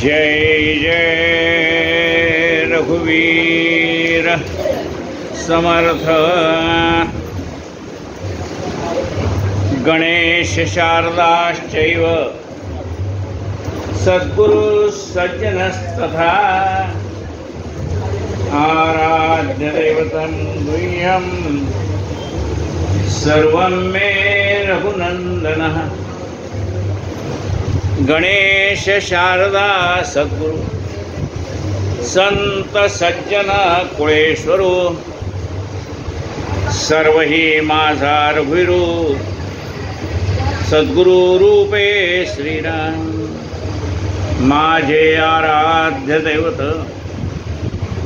जय जय रघुवीर समर्थ। गणेश शारदाश्चैव सद्गुरु सज्जनस्तथा आराध्य दैवतं गुह्यं सर्वं मे रघुनंदनः। गणेश शारदा सद्गुरु संत सज्जन कुळेश्वरू सर्व ही माझा रघुवीरू सद्गुरु रूपे श्रीराम माझे आराध्य दैवत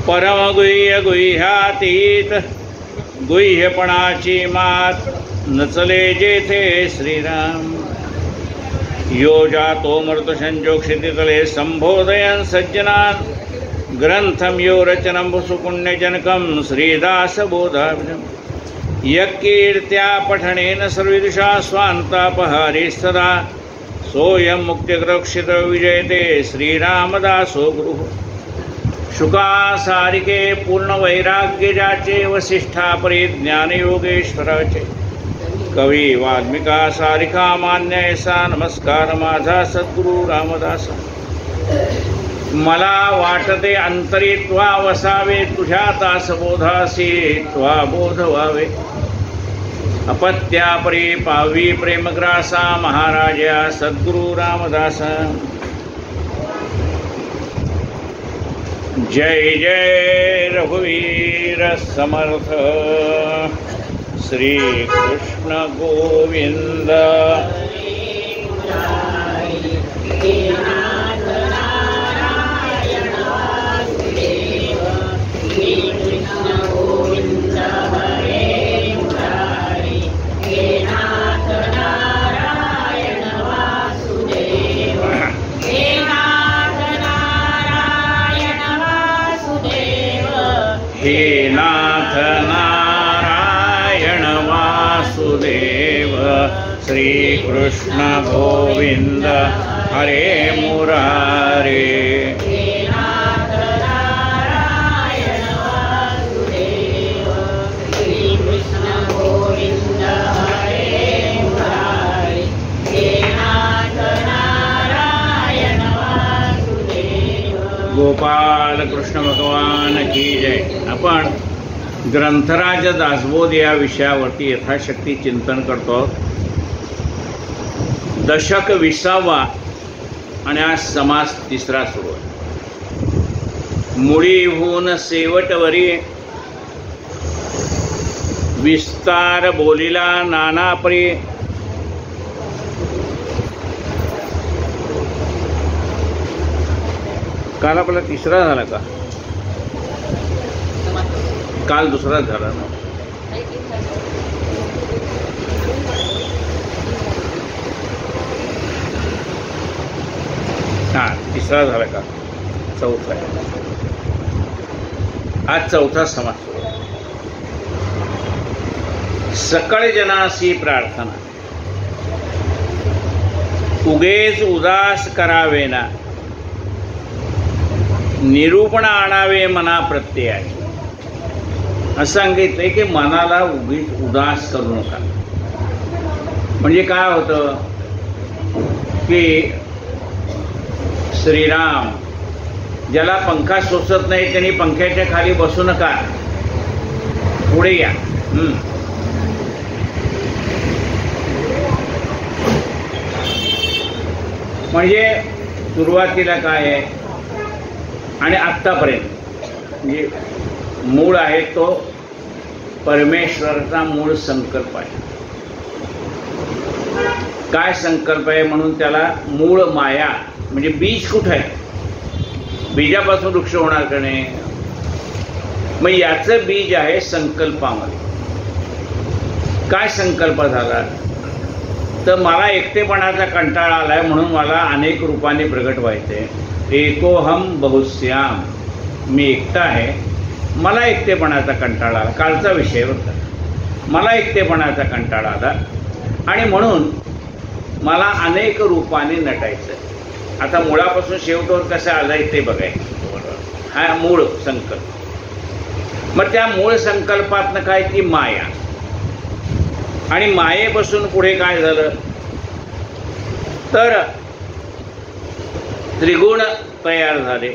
परम गुह्य गुह्यातीत गुह्यपणाची मात नचले जेथे श्रीराम यो जातो मृतसंजोक्षितितले संबोधयन् सज्जनान् ग्रंथम यो रचनं सुपुण्यजनकं श्रीदासबोधाब्जं यकीर्त्या पठनेन सर्वदिशा स्वान्तापहारे सदा सोऽयं मुक्तिकृक्षितो विजयते श्रीरामदासो गुरुः। शुकासारिके पूर्णवैराग्यजाचे वसिष्ठा परिज्ञानयोगेश्वराचे कवी वाल्मिका सारिका मान्य ऐसा नमस्कार माझा सद्गुरु रामदास। मला वाटते अंतरी त्वा वसावे तुझ्या दासबोधासी त्वा बोध व्हावे अपत्या परी पावी प्रेमग्रासा महाराजा सद्गुरु रामदास। जय जय रघुवीर समर्थ श्री कृष्ण गोविंद। हे नाथ नारायण वासुदेव श्री कृष्ण गोविंद हरे मुरारे। गोपाल कृष्ण भगवान की जय। आपण ग्रंथराज दासबोध या विषयावरती यथाशक्ती चिंतन करतो। दशक 20वा आणि आज समास 3रा सुरू आहे। मुळी होऊन शेवटवरी विस्तार बोलिला नानापरी काल आपला 3रा झाला का? काल 2रा झाला ना? हा 3रा झाला का? 4था आहे आज। 4था समास। सकळ जनासी प्रार्थना उगेच उदास करावेना निरूपण आणावे मना प्रत्ययाचे। असं सांगितलंय की मनाला उगीच उदास करू नका। म्हणजे काय होतं की श्रीराम ज्याला पंखा सोसत नाही त्यांनी पंख्याच्या खाली बसू नका, पुढे या। म्हणजे सुरुवातीला काय आहे आणि आत्तापर्यंत म्हणजे मूळ आहे तो परमेश्वराचा मूळ संकल्प आहे। काय संकल्प आहे म्हणून त्याला मूळ माया म्हणजे बीज कुठं आहे? बीजापासून वृक्ष होणार का नाही? मग याचं बीज आहे संकल्पामध्ये। काय संकल्प झाला तर मला एकटेपणाचा कंटाळा आलाय म्हणून मला अनेक रूपाने प्रगट व्हायचे। एकोहम बहुश्याम मी एकटा आहे, मला एकटेपणाचा कंटाळा आला। कालचा विषय होता, मला एकटेपणाचा कंटाळा आला आणि म्हणून मला अनेक रूपाने नटायचं। आता मुळापासून शेवटवर कसं आलंय ते बघायचं. हा मूळ संकल्प. मग त्या मूळ संकल्पातनं काय ती माया, आणि मायेपासून पुढे काय झालं तर त्रिगुण तयार झाले,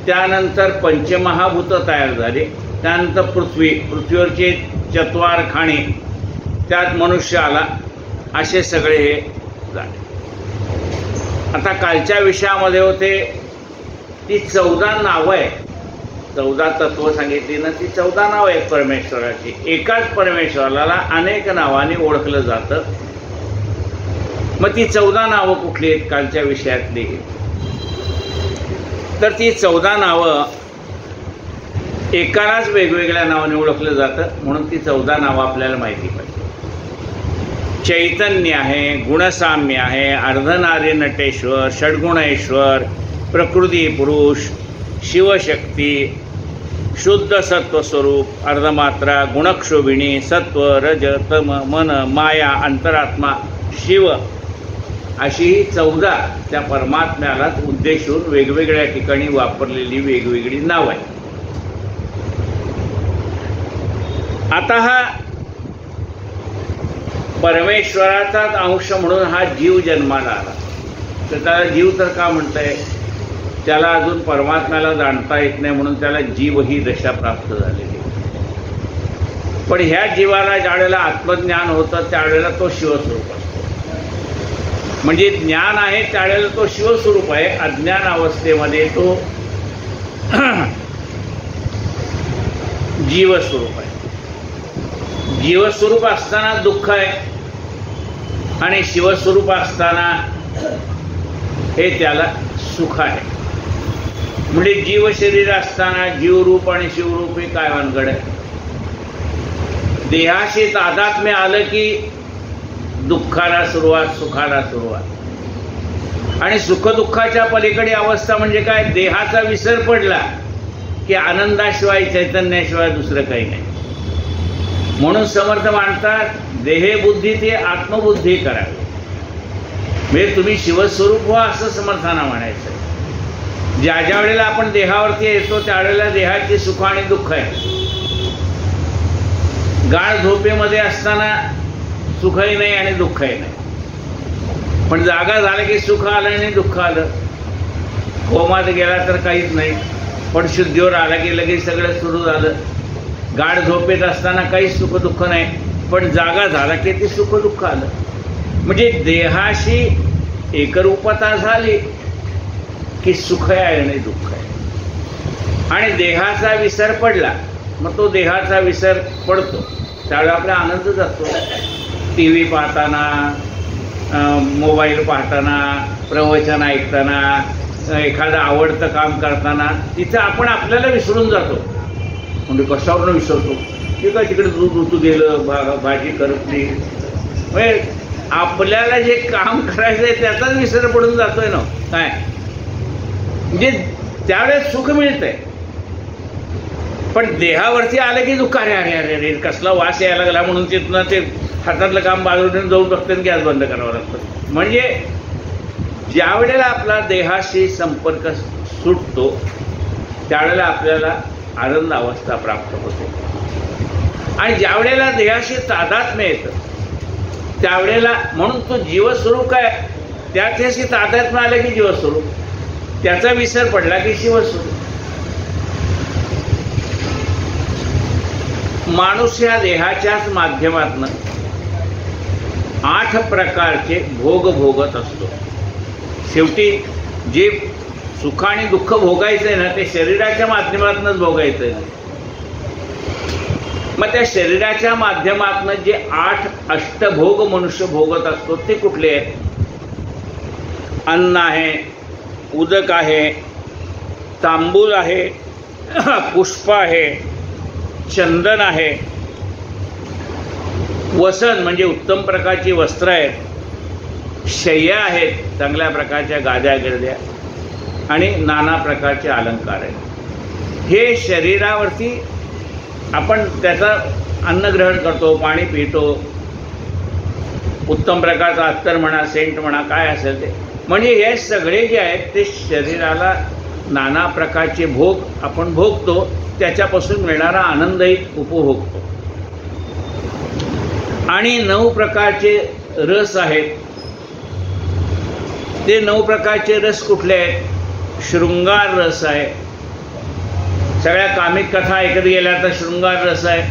त्यानंतर पंचमहाभूत तयार झाले, त्यानंतर पृथ्वीवरचे चत्वार खाणे, त्यात मनुष्य आला, असे सगळे हे झाले. आता कालच्या विषयामध्ये होते ती 14 नावं आहे, 14 तत्व सांगितली ना, ती 14 नावं आहेत परमेश्वराची. एकाच परमेश्वराला अनेक नावाने ओळखलं जातं. मग ती 14 नावं कुठली आहेत कालच्या विषयातली? तर ती 14 नावं एकालाच वेगवेगळ्या नावाने ओळखलं जातं, म्हणून ती 14 नावं आपल्याला माहिती पाहिजे. चैतन्य आहे, गुणसाम्य आहे, अर्धनारी नटेश्वर, षड्गुणेश्वर, प्रकृती पुरुष, शिवशक्ती, शुद्ध सत्वस्वरूप, अर्धमात्रा, गुणक्षोभिणी, सत्व, रज, तम, मन, माया, अंतरात्मा, शिव, अशी ही 14 त्या परमात्म्यालाच उद्देशून वेगवेगळ्या ठिकाणी वापरलेली वेगवेगळी नाव आहे. आता हा परमेश्वराचाच अंश म्हणून हा जीव जन्माला आला. तर त्याला जीव तर का म्हणताय? त्याला अजून परमात्म्याला जाणता येत नाही म्हणून त्याला जीव ही दशा प्राप्त झालेली. पण ह्या जीवाला ज्यावेळेला आत्मज्ञान होतं त्यावेळेला तो शिवस्वरूप असतो. म्हणजे ज्ञान आहे त्यावेळेला तो शिवस्वरूप आहे, अज्ञान अवस्थेमध्ये तो जीवस्वरूप आहे. जीवस्वरूप असताना दुःख आहे आणि शिवस्वरूप असताना हे त्याला सुख आहे. म्हणजे जीव शरीर असताना जीवरूप आणि शिवरूप हे काय भानगड आहे? देहाशी तादात्म्य आलं की दुःखाला सुरुवात, सुखाला सुरुवात. आणि सुखदुःखाच्या पलीकडे अवस्था म्हणजे काय? देहाचा विसर पडला की आनंदाशिवाय, चैतन्याशिवाय दुसरं काही नाही. म्हणून समर्थ मानतात देहे बुद्धी ते आत्मबुद्धी करावी. म्हणजे तुम्ही शिवस्वरूप व्हा असं समर्थांना म्हणायचं. ज्या ज्या वेळेला आपण देहावरती येतो त्यावेळेला देहाची सुख आणि दुःख आहे. गाढ झोपेमध्ये असताना सुखही नाही आणि दुःखही नाही, पण जागा झालं की सुख आलं आणि दुःख आलं. कोमात गेला तर काहीच नाही, पण शुद्धीवर आला की लगेच सगळं सुरू झालं. गाढ झोपेत असताना काहीच सुख दुःख नाही, पण जागा झाला की ते सुख दुःख आलं. म्हणजे देहाशी एकरूपता झाली की सुख आहे आणि दुःख आहे. आणि देहाचा विसर पडला, मग तो देहाचा विसर पडतो त्यावेळेला आपला आनंद जातो. टी व्ही पाहताना, मोबाईल पाहताना, प्रवचन ऐकताना, एखादं आवडतं काम करताना तिथं आपण आपल्याला विसरून जातो. म्हणजे कशावरून विसरतो? ठीक आहे, तिकडे दूध ऋतू गेलं, भाजी करपली. म्हणजे आपल्याला जे काम करायचं आहे त्याचाच विसर पडून जातोय ना काय. म्हणजे त्यावेळेस सुख मिळतंय, पण देहावरती आलं की दुःख. अरे अरे अरे अरे कसला वास यायला लागला म्हणून तिथनं ते हातातलं काम बाजूला जाऊन बघतात, गॅस बंद करावं लागतं. म्हणजे ज्या वेळेला आपला देहाशी संपर्क सुटतो त्यावेळेला आपल्याला आनंद अवस्था प्राप्त होते. आणि ज्या वेळेला देहाशी तादात्म्य येतं त्यावेळेला, म्हणून तो जीवस्वरूप काय, त्याच्याशी तादात्म्य आलं की जीवस्वरूप, त्याचा विसर पडला की शिवस्वरूप. माणूस या देहाच्याच माध्यमातून 8 प्रकारचे भोग भोगत असतो. शेवटी जे सुख आणि दुःख भोगायचंय ना ते शरीराच्या माध्यमातूनच भोगायचंय. मग त्या शरीराच्या माध्यमातून जे 8 अष्टभोग मनुष्य भोगत असतो ते कुठले आहेत? अन्न आहे, उदक आहे, तांबूल आहे, पुष्प आहे, चंदन आहे, वसन म्हणजे उत्तम प्रकारची वस्त्र आहेत, शय्या आहेत, चांगल्या प्रकारच्या गाद्या गिरद्या, आणि नाना प्रकारचे अलंकार आहेत. हे शरीरावरती आपण त्याचं अन्न ग्रहण करतो, पाणी पितो, उत्तम प्रकारचा अत्तर म्हणा, सेंट म्हणा, काय असेल ते, म्हणजे हे सगळे जे आहेत ते शरीराला नाना प्रकारचे भोग आपण भोगतो, त्याच्यापासून मिळणारा आनंदही उपभोगतो. आणि 9 प्रकारचे रस आहेत. ते 9 प्रकारचे रस कुठले आहेत? शृंगार रस आहे. सगळ्या कामिक कथा ऐकत गेल्या तर शृंगार रस आहे.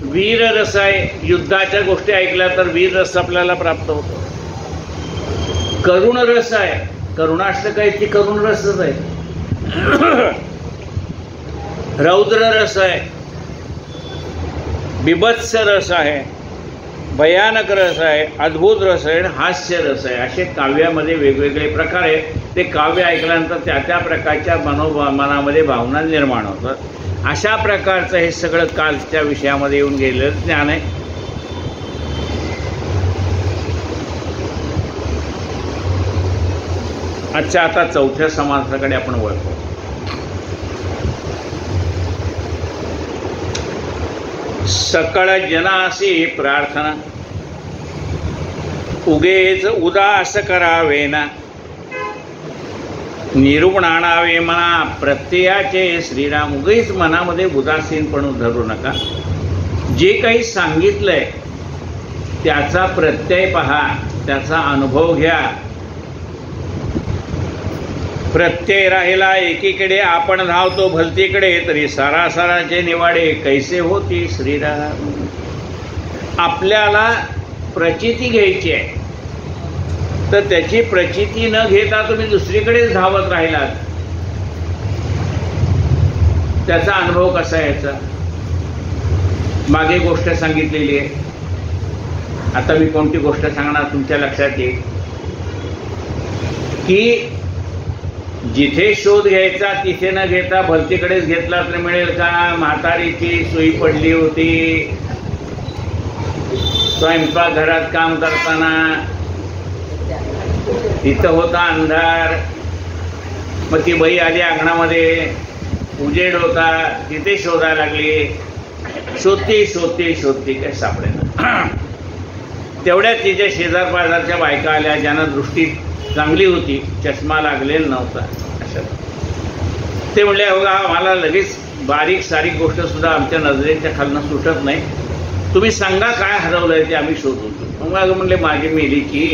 वीर रस आहे. युद्धाच्या गोष्टी ऐकल्या तर वीर रस आपल्याला प्राप्त होतो. करुण रस आहे. करुणाष्टक आहे ती करुण रसच आहे. रौद्र रस आहे. बिभत्स रस आहे. भयानक रस आहे. अद्भुत रस आहे. हास्य रस आहे. असे काव्यामध्ये वेगवेगळे प्रकार आहेत. ते काव्य ऐकल्यानंतर त्या त्या प्रकारच्या मनामध्ये भावना निर्माण होतात. अशा प्रकारचं हे सगळं कालच्या विषयामध्ये येऊन गेलेलं ज्ञान आहे. अच्छा, आता चौथ्या समासाकडे आपण वळतो. सकळ जनासी प्रार्थना उगेच उदास करावे ना, निरुण आणावे मना प्रत्ययाचे श्रीराम. उगीच मनामध्ये उदासीनपणू धरू नका. जे काही सांगितलंय त्याचा प्रत्यय पहा, त्याचा अनुभव घ्या. प्रत्यय राहिला एकीकडे, आपण धावतो भलतीकडे, तरी सारासाराचे निवाडे कैसे होती श्रीराम. आपल्याला प्रचिती घ्यायची आहे, तर त्याची प्रचिती न घेता तुम्ही दुसरीकडेच धावत राहिलात, त्याचा अनुभव कसा यायचा? मागे गोष्ट सांगितलेली आहे. आता मी कोणती गोष्ट सांगणार तुमच्या लक्षात येईल की जिथे शोध घ्यायचा तिथे न घेता भलतीकडेच घेतला तर मिळेल का? म्हातारीची सुई पडली होती स्वयंपाक घरात काम करताना, तिथं होता अंधार. मग ती बाई आली अंगणामध्ये, उजेड होता, तिथे शोधायला लागली. शोधती शोधती शोधती काय सापडेना. तेवढ्यात तिच्या शेजार पाजारच्या बायका आल्या, ज्यांना दृष्टी चांगली होती, चष्मा लागलेला नव्हता. अशा ते म्हणले, बघा मला लगेच बारीक सारीक गोष्ट सुद्धा आमच्या नजरेच्या खालनं सुटत नाही, तुम्ही सांगा काय हरवलंय ते आम्ही शोधतो. मग म्हणले माझी मेलीची,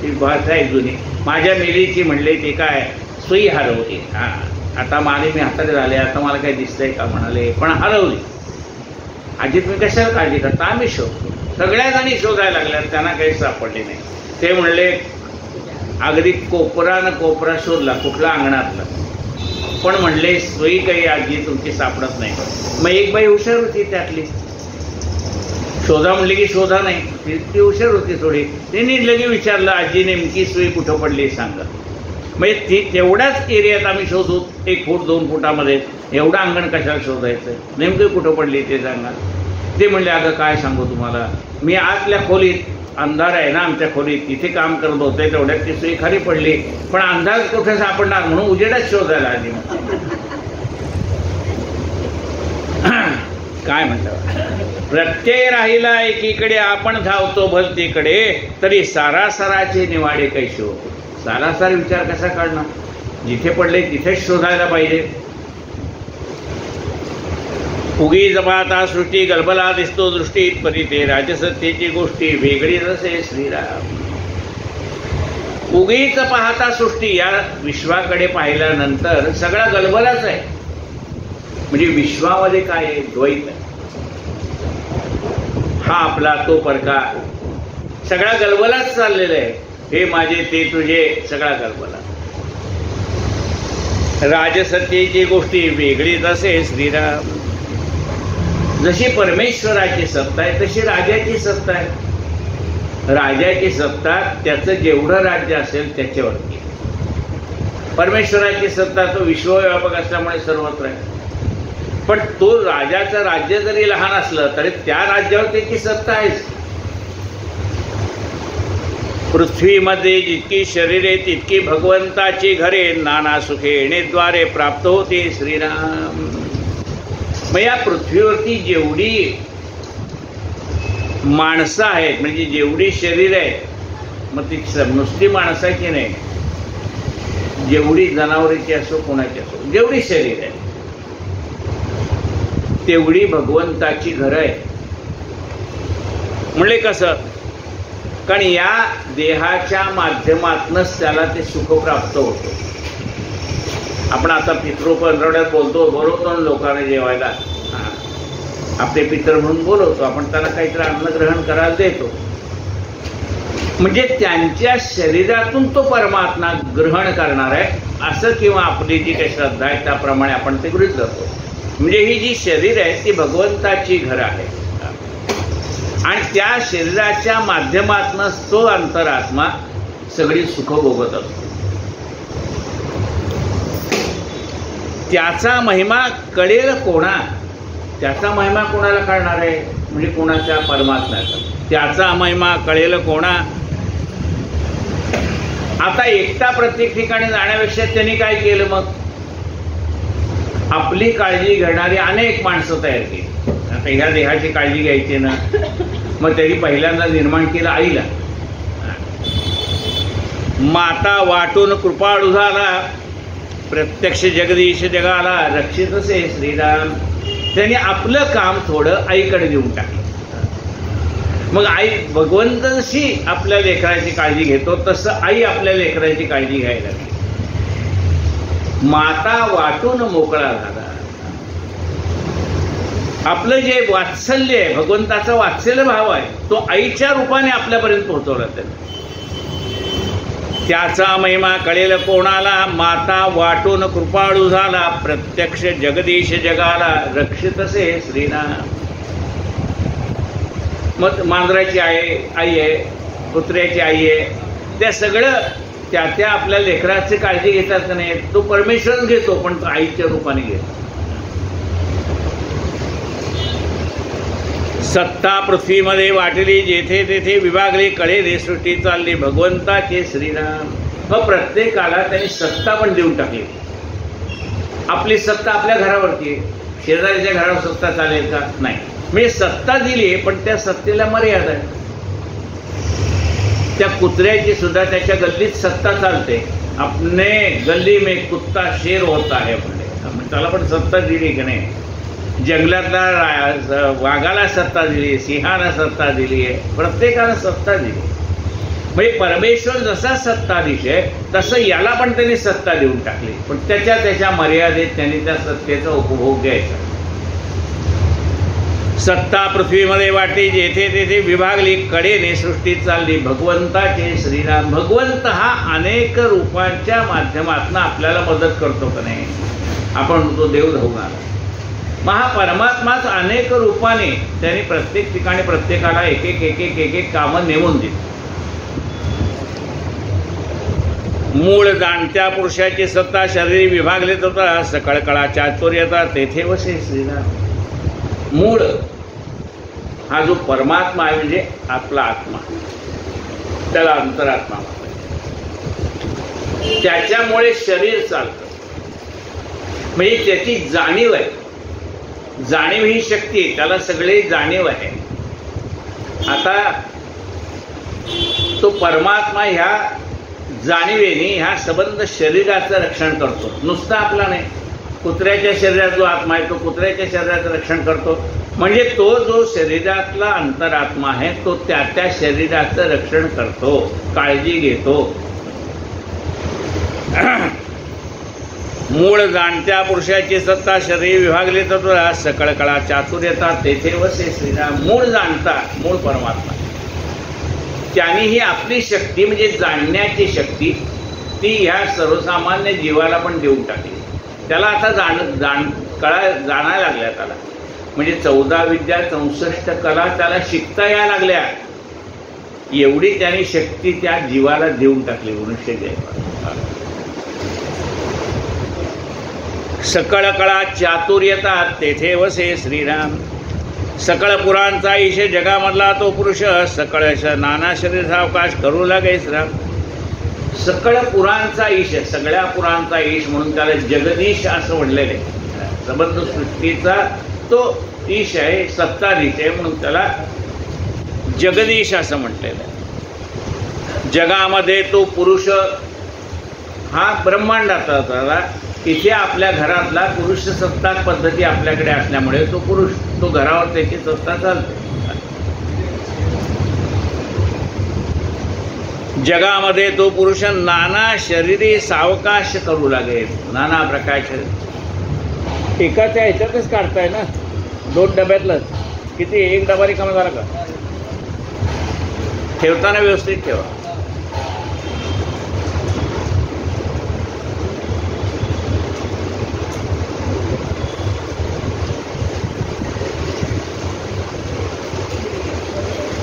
ती भाषा आहे जुनी, माझ्या मेलीची म्हणले ते काय सुई हरवली. हां, आता माने मी हातात झाले, आता मला काही दिसतंय का म्हणाले, पण हरवली. आजी तुम्ही कशाला काळजी करता, आम्ही शोधतो. सगळ्या जणी शोधायला लागल्या, त्यांना काही सापडले नाही. ते म्हणले अगदी कोपरानं कोपरा शोधला, कुठला अंगणातला, पण म्हणले सोयी काही आजी तुमची सापडत नाही. मग एक बाई हुशार होती त्यातली, शोधा म्हणले की शोधा नाही, ती हुशार होती थोडी. तिने लगे विचारलं आजी नेमकी सोयी कुठं पडली सांगा. म्हणजे ती तेवढ्याच एरियात आम्ही शोधू, 1 फूट 2 फुटामध्ये, एवढं अंगण कशाला शोधायचं, नेमकं कुठं पडली ते सांगा. ते म्हणले अगं काय सांगू तुम्हाला, मी आतल्या खोलीत, अंधार आहे ना आमच्या खोलीत, तिथे काम करत होते, तेवढ्यात ती सुई खाली पडली, पण अंधार कुठे सापडणार म्हणून उजेडात शोधायला आली. काय म्हणतात, प्रत्यय राहिला एकीकडे, आपण धावतो भलतीकडे, तरी सारासाराचे निवाडे कैसे होते. सारासार विचार कसा काढणार, जिथे पडले तिथेच शोधायला पाहिजे. उगी जपाता सृष्टी गलबला दिसतो दृष्टीत, परी ते राजसत्तेची गोष्टी वेगळीच असे श्रीराम. उगीच पाहता सृष्टी, या विश्वाकडे पाहिल्यानंतर सगळा गलबलाच आहे. म्हणजे विश्वामध्ये काय आहे, द्वैत. हा आपला तो परका, सगळा गलबलाच चाललेला आहे. हे माझे ते तुझे, सगळा गलबला. राजसत्तेची गोष्टी वेगळीच असे श्रीराम. जशी परमेश्वराची सत्ता आहे तशी राजाची सत्ता आहे. राजाची सत्ता त्याचं जेवढं राज्य असेल त्याच्यावरती. परमेश्वराची सत्ता तो विश्वव्यापक असल्यामुळे सर्वत्र आहे. पण तो राजाचं राज्य जरी लहान असलं तरी त्या राज्यावर त्याची सत्ता आहेच. पृथ्वीमध्ये जितकी शरीरे तितकी भगवंताची घरे, नाना सुखे येणेद्वारे प्राप्त होते श्रीराम. मग या पृथ्वीवरती जेवढी माणसं आहेत, म्हणजे जेवढी शरीर आहेत, मग ती नुसती माणसाची नाही, जेवढी जनावरांची असो कोणाची असो, जेवढी शरीर आहे तेवढी भगवंताची घरं आहे. म्हणले कसं? कारण या देहाच्या माध्यमातूनच त्याला ते सुख प्राप्त होतं. आपण आता पितृपंधरवड्यात बोलवतो लोकांना जेवायला, आपले पितर म्हणून बोलवतो आपण, त्यांना काहीतरी अन्न ग्रहण करायला देतो. म्हणजे त्यांच्या शरीरातून तो परमात्मा ग्रहण करणार आहे असं, किंवा आपली जी काही श्रद्धा आहे त्याप्रमाणे आपण ते गृहीत धरतो. म्हणजे ही जी शरीर आहे ती भगवंताची घरं आहे आणि त्या शरीराच्या माध्यमातूनच तो अंतरात्मा सगळी सुख भोगत असतो. त्याचा महिमा कळेल कोणा? त्याचा महिमा कोणाला कळणार आहे? म्हणजे कोणाच्या? परमात्म्याचा. त्याचा महिमा कळेल कोणा? आता एकटा प्रत्येक ठिकाणी जाण्यापेक्षा त्यांनी काय केलं? मग आपली काळजी घेणारी अनेक माणसं तयार केली. आता ह्या देहाची काळजी घ्यायची ना, मग त्यांनी पहिल्यांदा निर्माण केलं आईला. माता वाटून कृपाळू झाला, प्रत्यक्ष जगदीश जगाला रक्षितसे श्रीराम. त्यांनी आपलं काम थोडं आईकडे देऊन टाकलं. मग आई, भगवंत जशी आपल्या लेकराची काळजी घेतो तसं आई आपल्या लेकराची काळजी घ्यायला लागली. माता वाटून मोकळा झाला. आपलं जे वात्सल्य आहे, भगवंताचा वात्सल्य भाव आहे, तो आईच्या रूपाने आपल्यापर्यंत पोहोचवला त्यांनी. त्याचा महिमा कळेल कोणाला? माता वाटून कृपाळू झाला, प्रत्यक्ष जगदीश जगाला रक्षितसे श्रीराम. मग मांजराची आई आहे, कुत्र्याची आई आहे, त्या सगळं त्या आपल्या लेकराची काळजी घेतात का नाही? तो परमेश्वर घेतो, पण तो आईच्या रूपाने घेतो. सत्ता पृथ्वीमध्ये वाटली, जेथे तेथे विभागली, कळेले सृष्टी चालली, भगवंताचे श्रीराम. मग प्रत्येकाला त्यांनी सत्ता पण देऊन टाकली. आपली सत्ता आपल्या घरावरती आहे, शेजाऱ्याच्या घरावर सत्ता चालेल का? नाही. म्हणजे सत्ता दिली आहे, पण त्या सत्तेला मर्यादा आहे. त्या कुत्र्याची सुद्धा त्याच्या गल्लीत सत्ता चालते. अपने गल्ली में कुत्ता शेर होता है म्हणजे त्याला पण सत्ता दिली की नाही? जंगलातला वाघाला सत्ता दिली, सिंहाला सत्ता दिली आहे, प्रत्येकाला सत्ता दिली. म्हणजे परमेश्वर जसा सत्ताधीश आहे तसं याला पण त्यांनी सत्ता देऊन टाकली, पण त्याच्या मर्यादेत त्यांनी त्या सत्तेचा उपभोग घ्यायचा. सत्ता पृथ्वीमध्ये वाटली, जेथे तेथे विभागली, कडेने सृष्टी चालली, भगवंताचे श्रीराम. भगवंत हा अनेक रूपांच्या माध्यमातून आपल्याला मदत करतो का नाही? आपण म्हणतो देव धावून आला. मग हा परमात्माच अनेक रूपाने त्यांनी प्रत्येक ठिकाणी प्रत्येकाला एक एक कामं नेमून दिली. मूळ जाणत्या पुरुषाची सत्ता शरीर विभागले होता, सकळ कळा चातुर्यता तेथे वसे श्रीराम. मूळ हा जो परमात्मा आहे म्हणजे आपला आत्मा, त्याला अंतरात्मा म्हणतात. त्याच्यामुळे शरीर चालतं, म्हणजे त्याची जाणीव आहे. जाणीव ही शक्ती आहे, त्याला सगळे जाणीव आहे. आता तो परमात्मा ह्या जाणीवेने ह्या संबंध शरीराचं रक्षण करतो, नुसतं आपला नाही. कुत्र्याच्या शरीरात जो आत्मा आहे तो कुत्र्याच्या शरीराचं रक्षण करतो. म्हणजे तो जो शरीरातला अंतरात्मा आहे तो त्या शरीराचं रक्षण करतो, काळजी घेतो. मूळ जाणत्या पुरुषाची सत्ता शरीर विभागले तर सकळ कळा चातुर्यता तेथे वसे श्रीराम. मूळ जाणता, मूळ परमात्मा, त्यांनी ही आपली शक्ती म्हणजे जाणण्याची शक्ती ती ह्या सर्वसामान्य जीवाला पण देऊन टाकली. त्याला आता जाणायला लागल्या. त्याला म्हणजे 14 विद्या 64 कला त्याला शिकता यायला लागल्या. एवढी त्यांनी शक्ती त्या जीवाला देऊन टाकली मनुष्य जीवाला. सकळ कळा चातुर्यता तेथे वसे श्रीराम. सकळ पुरांचा ईश जगामधला तो पुरुष, सकळ नाना शरीर सावकाश करू लागे श्राम. सकळ पुरांचा ईश, सगळ्या पुरांचा ईश म्हणून त्याला जगदीश असं म्हणलेलं आहे. संबंध सृष्टीचा तो ईश आहे, सत्ताधीश आहे, म्हणून त्याला जगदीश असं म्हटलेलं आहे. जगामध्ये तो पुरुष हा ब्रह्मांडाचा झाला. इथे आपल्या घरातला पुरुष सत्ताक पद्धती आपल्याकडे असल्यामुळे तो पुरुष, तो घरावर त्याची सत्ता चालते. जगामध्ये तो पुरुष नाना शरीरी सावकाश करू लागेल. नाना प्रकारचे एकाच्या ह्याच्यातच काढताय ना, 2 डब्यातलं किती, 1 डबा रिकामा झाला का? ठेवताना व्यवस्थित ठेवा.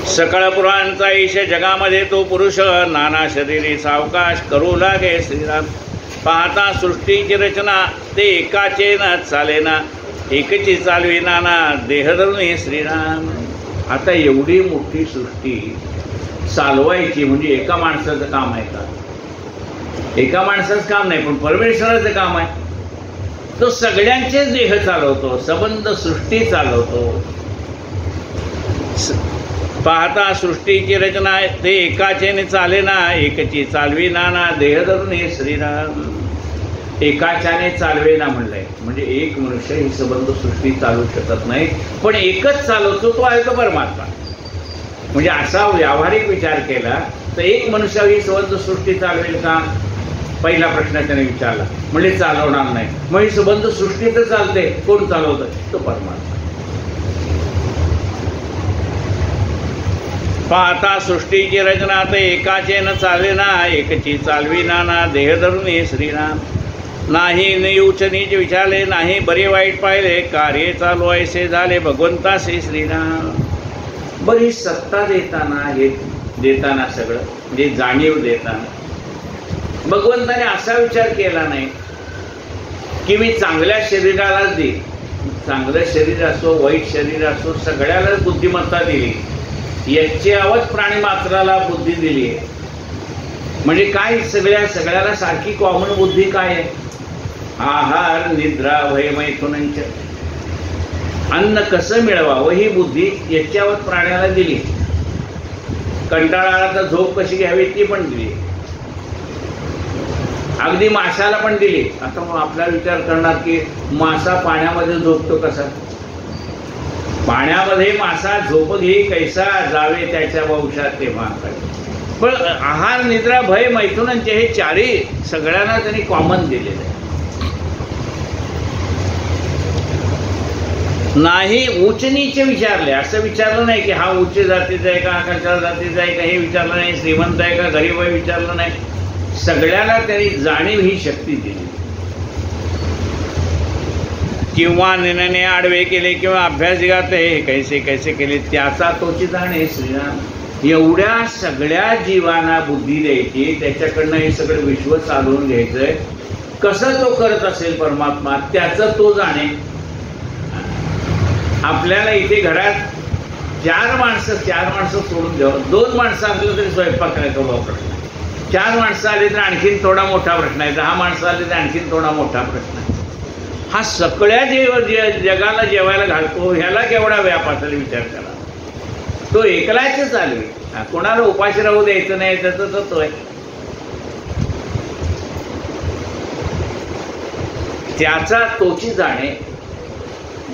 सकळ पुराणचा ईश जगामध्ये तो पुरुष नाना शरीरी सावकाश करू लागे. श्रीराम पाहता सृष्टीची रचना ते एकाचे न चालेना, एकची चालवी नाना देह धरून. श्रीराम आता एवढी मोठी सृष्टी चालवायची म्हणजे एका माणसाचं काम आहे का? एका माणसाचं काम नाही, पण परमेश्वराचं काम आहे. तो सगळ्यांचेच देह चालवतो, संबंध सृष्टी चालवतो. पाहता सृष्टीची रचना ते एकाचेने चालेना, एकची चालवी नाना देह धरून. हे श्रीराम एकाच्याने चालवेना म्हणलंय, म्हणजे एक मनुष्य ही संबंध सृष्टी चालवू शकत नाही, पण एकच चालवतो तो आहे तो परमात्मा. म्हणजे असा व्यावहारिक विचार केला तर एक मनुष्य ही संबंध सृष्टी चालवेल का? पहिला प्रश्न त्याने विचारला. म्हणजे चालवणार नाही. मग ही संबंध सृष्टी तर चालते, कोण चालवतं? तो परमात्मा. पाहता सृष्टीची रचना ते एकाचे न चालेना, एकची चालवी नाना देह धरून. हे श्रीराम नाही उच्च नीच विचारले, नाही बरे वाईट पाहिले, कार्य चालू ऐसे झाले भगवंतासे. श्रीराम बरी सत्ता देताना, हे देताना सगळं म्हणजे जाणीव देताना भगवंताने असा विचार केला नाही की मी चांगल्या शरीरालाच देईन. चांगलं शरीर असो वाईट शरीर असो सगळ्यालाच बुद्धिमत्ता दिली. याची आवड प्राणी मात्राला बुद्धी दिली आहे. म्हणजे काय सगळ्याला सारखी कॉमन बुद्धी काय आहे? आहार निद्रा भय मैथुनंच, अन्न कसं मिळवावं ही बुद्धी याच्यावर प्राण्याला दिली. कंटाळा आला तर झोप कशी घ्यावी ती पण दिली. अगदी माशाला पण दिली. आता मग आपला विचार करणार की मासा पाण्यामध्ये झोपतो कसा? पाण्यामध्ये मासा झोप घेई कैसा, जावे त्याच्या वंशात ते महाकाय. पण आहार निद्रा भय मैथुनांचे हे चारही सगळ्यांना त्यांनी कॉमन दिलेले आहे. नाही उच्च नीच विचारले, असं विचारलं नाही की हा उच्च जातीचा आहे का कशा जातीचा आहे का हे विचारलं नाही. श्रीमंत आहे का गरीब आहे विचारलं नाही. सगळ्याला त्यांनी जाणीव ही शक्ती दिली. किंवा निर्णय आडवे केले किंवा अभ्यास घातले हे कैसे कैसे केले त्याचा तोची जाणे. श्रीराम एवढ्या सगळ्या जीवांना बुद्धी द्यायची, त्याच्याकडनं हे सगळं विश्व चालवून घ्यायचंय. कसं तो करत असेल परमात्मा त्याचं तो जाणे. आपल्याला इथे घरात 4 माणसं सोडून द्यावं. 2 माणसं असलं तरी स्वयंपाक करायचा प्रश्न आहे. 4 माणसं आली तर आणखीन थोडा मोठा प्रश्न आहे. 10 माणसं आली तर आणखीन थोडा मोठा प्रश्न आहे. हा सगळ्या जगाला जेवायला घालतो ह्याला केवढा व्याप असेल विचार करा. तो एकलाच चालवी, कोणाला उपाशी राहू द्यायचं नाही त्याचा तत्व आहे. त्याचा तोची जाणे.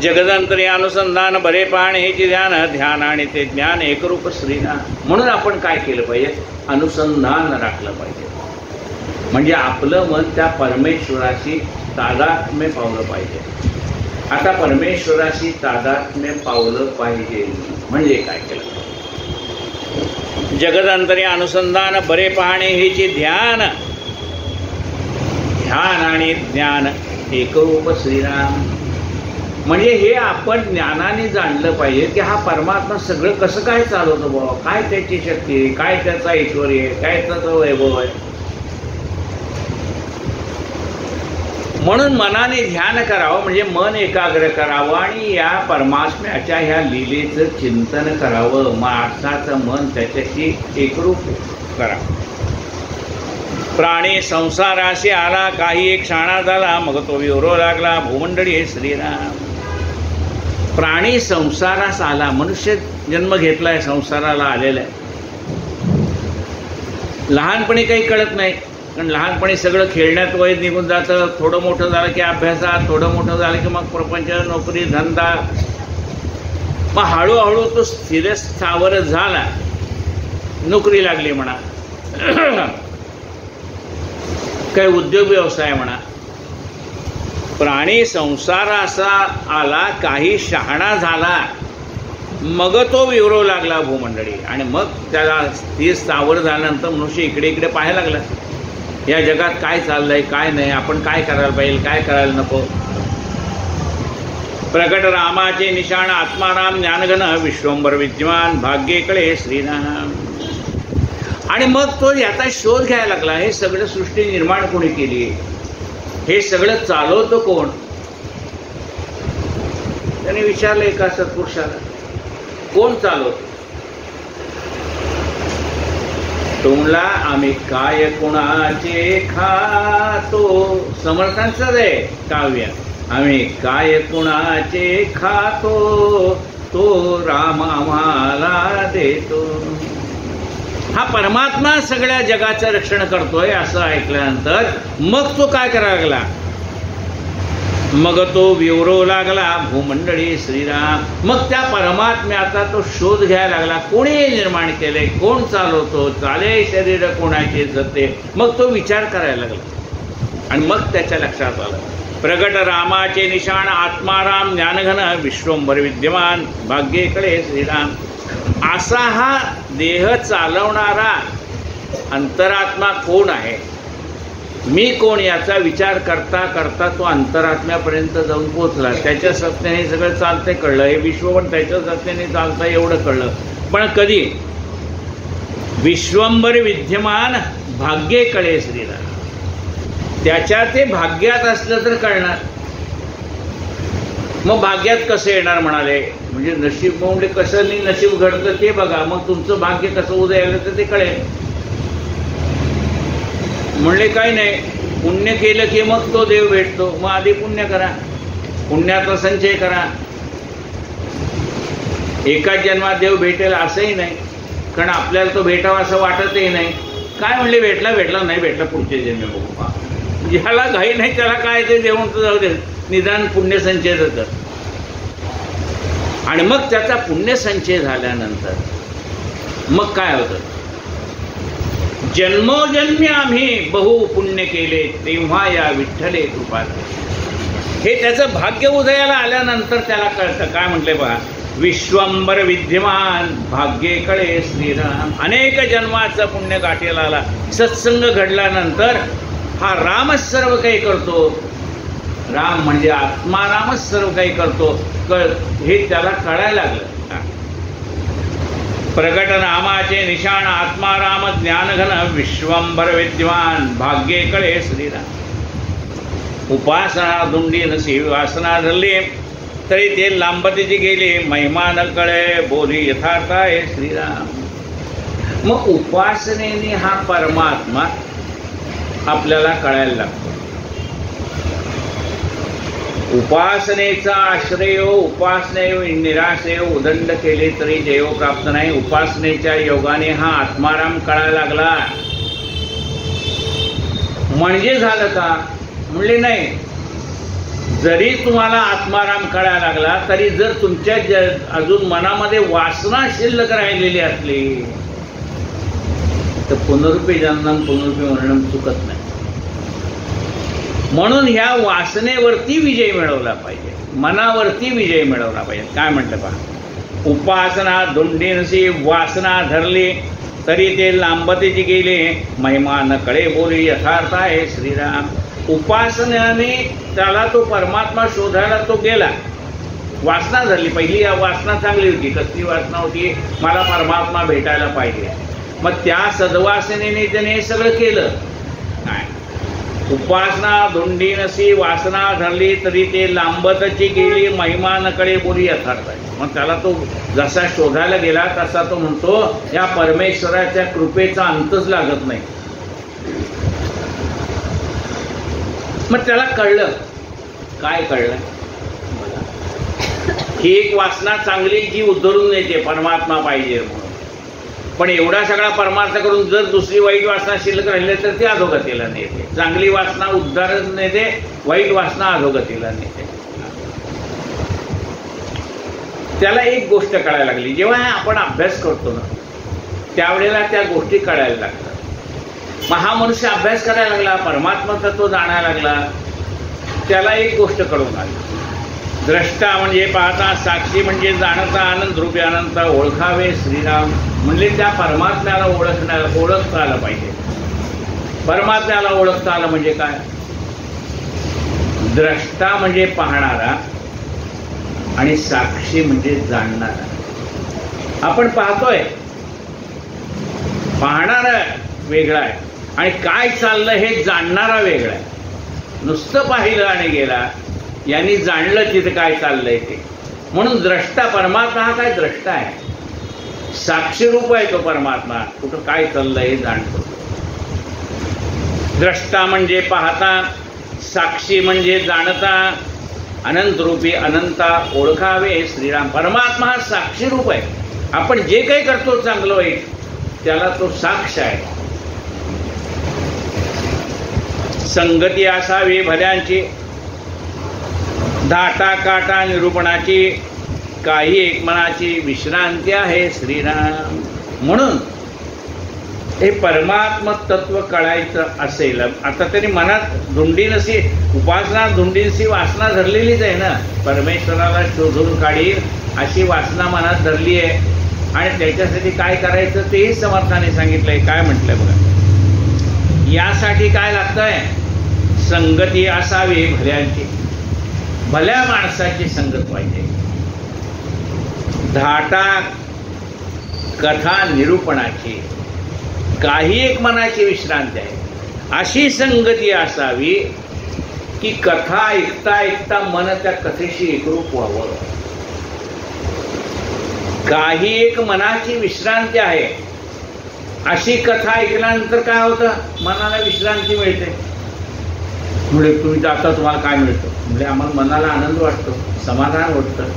जगदंतरी अनुसंधान बरे पाहणे हेची ध्यान, ध्यान आणि ते ज्ञान एकरूप श्रीराम. म्हणून आपण काय केलं पाहिजे? अनुसंधान राखलं पाहिजे. म्हणजे आपलं मन त्या परमेश्वराशी तादात्म्य पावलं पाहिजे. आता परमेश्वराशी तादात्म्य पावलं पाहिजे म्हणजे काय केलं? जगदंतरी अनुसंधान बरे पाहणे हेची ध्यान, ध्यान आणि ज्ञान एकरूप श्रीराम. म्हणजे हे आपण ज्ञानाने जाणलं पाहिजे की हा परमात्मा सगळं कसं काय चालवतो बाबा, काय त्याची शक्ती आहे, काय त्याचा ऐश्वर्य आहे, काय त्याचा वैभव आहे. म्हणून मनाने ध्यान करावं म्हणजे मन एकाग्र करावं आणि या परमात्म्याच्या ह्या लीलेचं चिंतन करावं. माणसाचं मन त्याच्याशी एकरूप करावं. प्राणी संसाराशी आला काही एक क्षणा झाला मग तो विवरो लागला भूमंडळी. हे श्रीराम प्राणी संसारास आला. मनुष्य जन्म घेतलाय संसाराला आलेला आहे. लहानपणी काही कळत नाही, कारण लहानपणी सगळं खेळण्यात वय निघून जातं. थोडं मोठं झालं की अभ्यासात, थोडं मोठं झालं की मग प्रपंच, नोकरी, धंदा. मग हळूहळू तो स्थिरस्थावर झाला, नोकरी लागली म्हणा, काही उद्योग व्यवसाय म्हणा. प्राणी संसार असा आला, काही शहाणा झाला, मग तो विवरो लागला भूमंडळी. आणि मग त्याला स्थिर स्थावर झाल्यानंतर मनुष्य इकडे इकडे पाहायला लागला, या जगात काय चाललंय, काय नाही, आपण काय करायला पाहिजे, काय करायला नको. प्रकट रामाचे निशाण आत्माराम ज्ञानघन विश्वंभर विद्यमान भाग्ये कळे श्रीराम. आणि मग तो याचा शोध घ्यायला लागला, हे सगळं सृष्टी निर्माण कोणी केली, हे सगळं चालवतं कोण. त्याने विचारलं एका सत्पुरुषाला, कोण चालवतं? तो म्हणला, आम्ही काय कुणाचे खातो. समर्थांचंच आहे काव्य. आम्ही काय कुणाचे खातो, तो राम आम्हाला देतो. हा परमात्मा सगळ्या जगाचं रक्षण करतोय असं ऐकल्यानंतर मग तो काय करायला लागला, मग तो विवरो लागला भूमंडळी श्रीराम. मग त्या परमात्म्याचा तो शोध घ्यायला लागला, कोणी निर्माण केले, कोण चालवतो, चाले शरीर कोणाचे जाते. मग तो विचार करायला लागला आणि मग त्याच्या लक्षात आलं, प्रगट रामाचे निशाण आत्माराम ज्ञानघन विश्वंभर विद्यमान भाग्ये कळे श्रीराम. असा हा देह चालवणारा अंतरात्मा कोण आहे, मी कोण, याचा विचार करता करता तो अंतरात्म्यापर्यंत जाऊन पोचला. त्याच्या सत्तेने सगळं चालतंय कळलं, हे विश्व पण त्याच्या सत्तेने चालतं एवढं कळलं. पण कधी? विश्वंभर विद्यमान भाग्ये कळे श्रीराम. त्याच्या ते भाग्यात असलं तर कळणार. मग भाग्यात कसं येणार म्हणाले, म्हणजे नशीब म्हणजे कसं नाही नशीब घडतं ते बघा, मग तुमचं भाग्य कसं उदय आलं तर ते कळेल. म्हणले काही नाही, पुण्य केलं की मग तो देव भेटतो. मग आधी पुण्य करा, पुण्याचा संचय करा. एकाच जन्मात देव भेटेल असंही नाही, कारण आपल्याला तो भेटावा असं वाटतही नाही. काय म्हणले, भेटला भेटला, नाही भेटला पुढचे जन्म बघू. ज्याला घाई नाही त्याला काय ते देऊन तर जाऊ दे, निदान पुण्यसंचय कर. आणि मग त्याचा पुण्यसंचय झाल्यानंतर मग काय होतं, जन्मोजन्मी आम्ही बहु पुण्य केले, तेव्हा या विठ्ठले कृपा. हे त्याचं भाग्य उदयाला आल्यानंतर त्याला कळतं. काय म्हटले बघा, विश्वंभर विद्यमान भाग्ये कळे श्रीराम. अनेक जन्माचं पुण्य गाठीला आला, सत्संग घडल्यानंतर हा रामच सर्व काही करतो. राम म्हणजे आत्मारामच सर्व काही करतो, हे त्याला कळायला लागलं. प्रगट नामाचे निशाण आत्माराम ज्ञानघन विश्वंभर विद्यमान भाग्ये कळे श्रीराम. उपासना धुंडी नसी वासना धरली, तरी ते लांबतीची गेली, महिमा न कळे बोली यथार्थ आहे श्रीराम. मग उपासनेने हा परमात्मा आपल्याला कळायला लागतो. उपासनेचा आश्रय उपासने निराशे उदंड केले तरी देव प्राप्त नाही. उपासनेच्या योगाने हा आत्माराम कळायला लागला. म्हणजे झालं का, म्हणले नाही. जरी तुम्हाला आत्माराम कळायला लागला तरी जर तुमच्या अजून मनामध्ये वासना शिल्लक राहिलेली असली तर पुनरुपी जन्म पुनरुपी मरणम चुकत नाही. म्हणून ह्या वासनेवरती विजय मिळवला पाहिजे, मनावरती विजय मिळवला पाहिजे. काय म्हटलं पहा, उपासना धुंडीनसी वासना धरली, तरी ते लांबतेची गेले, महिमा न कळे बोली यथार्थ आहे श्रीराम. उपासनेने त्याला तो परमात्मा शोधायला तो गेला. वासना धरली, पहिली वासना चांगली होती. कसली वासना होती, मला परमात्मा भेटायला पाहिजे. मग त्या सद्वासनेने त्याने हे सगळं केलं. काय, उपासना धुंडीनसी वासना धरली, तरी ते लांबतची गेली, महिमा न कळे बोली यथार्थ आहे. मग त्याला तो जसा शोधायला गेला तसा तो म्हणतो, या परमेश्वराच्या कृपेचा अंतच लागत नाही. मग त्याला कळलं. काय कळलं, ही एक वासना चांगली जी उद्धरून येते परमात्मा पाहिजे म्हणून. पण एवढा सगळा परमार्थ करून जर दुसरी वाईट वासना शिल्लक राहिली तर ती अधोगतीला नेते. चांगली वासना उद्धारण नेते, वाईट वासना अधोगतीला नेते. त्याला एक गोष्ट कळायला लागली, जेव्हा आपण अभ्यास करतो ना त्यावेळेला त्या गोष्टी कळायला लागतात. मग हा मनुष्य अभ्यास करायला लागला, परमात्मा तत्व जाणायला लागला, त्याला एक गोष्ट कळून आली. द्रष्टा म्हणजे पाहता, साक्षी म्हणजे जाणता, आनंद रूपी अनंत ओळखावे श्रीराम. म्हणजे त्या परमात्म्याला ओळखता आलं पाहिजे. परमात्म्याला ओळखता आलं म्हणजे काय? द्रष्टा म्हणजे पाहणारा आणि साक्षी म्हणजे जाणणारा. आपण पाहतोय, पाहणारा वेगळा आहे आणि काय चाललं हे जाणणारा वेगळा आहे. नुसतं पाहिलं आणि गेला, यांनी जाणलं तिथं काय चाललंय ते. म्हणून द्रष्टा, परमात्मा हा काय द्रष्टा आहे, साक्षी रूप आहे तो परमात्मा, कुठं काय चाललंय हे जाणतो. द्रष्टा म्हणजे पाहता, साक्षी म्हणजे जाणता, अनंत रूपी अनंता ओळखावे श्रीराम. परमात्मा हा साक्षी रूप आहे. आपण जे काही करतो चांगलं वाईट त्याला तो साक्ष आहे. संगती असावी भल्यांची, धाटा काटा निरूपणाची, काही एक मनाची विश्रांती आहे श्रीराम. म्हणून हे परमात्म तत्व कळायचं असेल, आता तरी मनात धुंडीनशी उपासना, धुंडीनशी वासना धरलेलीच आहे ना. परमेश्वराला शोधून काढील अशी वासना मनात धरली आहे आणि त्याच्यासाठी काय करायचं तेही समर्थाने सांगितलंय. काय म्हटलंय बघा, यासाठी काय लागतंय? संगती असावी भल्यांची, भल्या माणसाची संगत पाहिजे. धाटा कथा निरूपणाची, काही एक मनाची विश्रांती आहे. अशी संगती असावी की कथा ऐकता ऐकता मन त्या कथेशी एकरूप व्हावं. काही एक मनाची विश्रांती आहे. अशी कथा ऐकल्यानंतर काय होतं? मनाला विश्रांती मिळते. म्हणजे तुम्ही जाता, तुम्हाला काय मिळतं? म्हणजे आम्हाला मनाला आनंद वाटतो, समाधान वाटतं.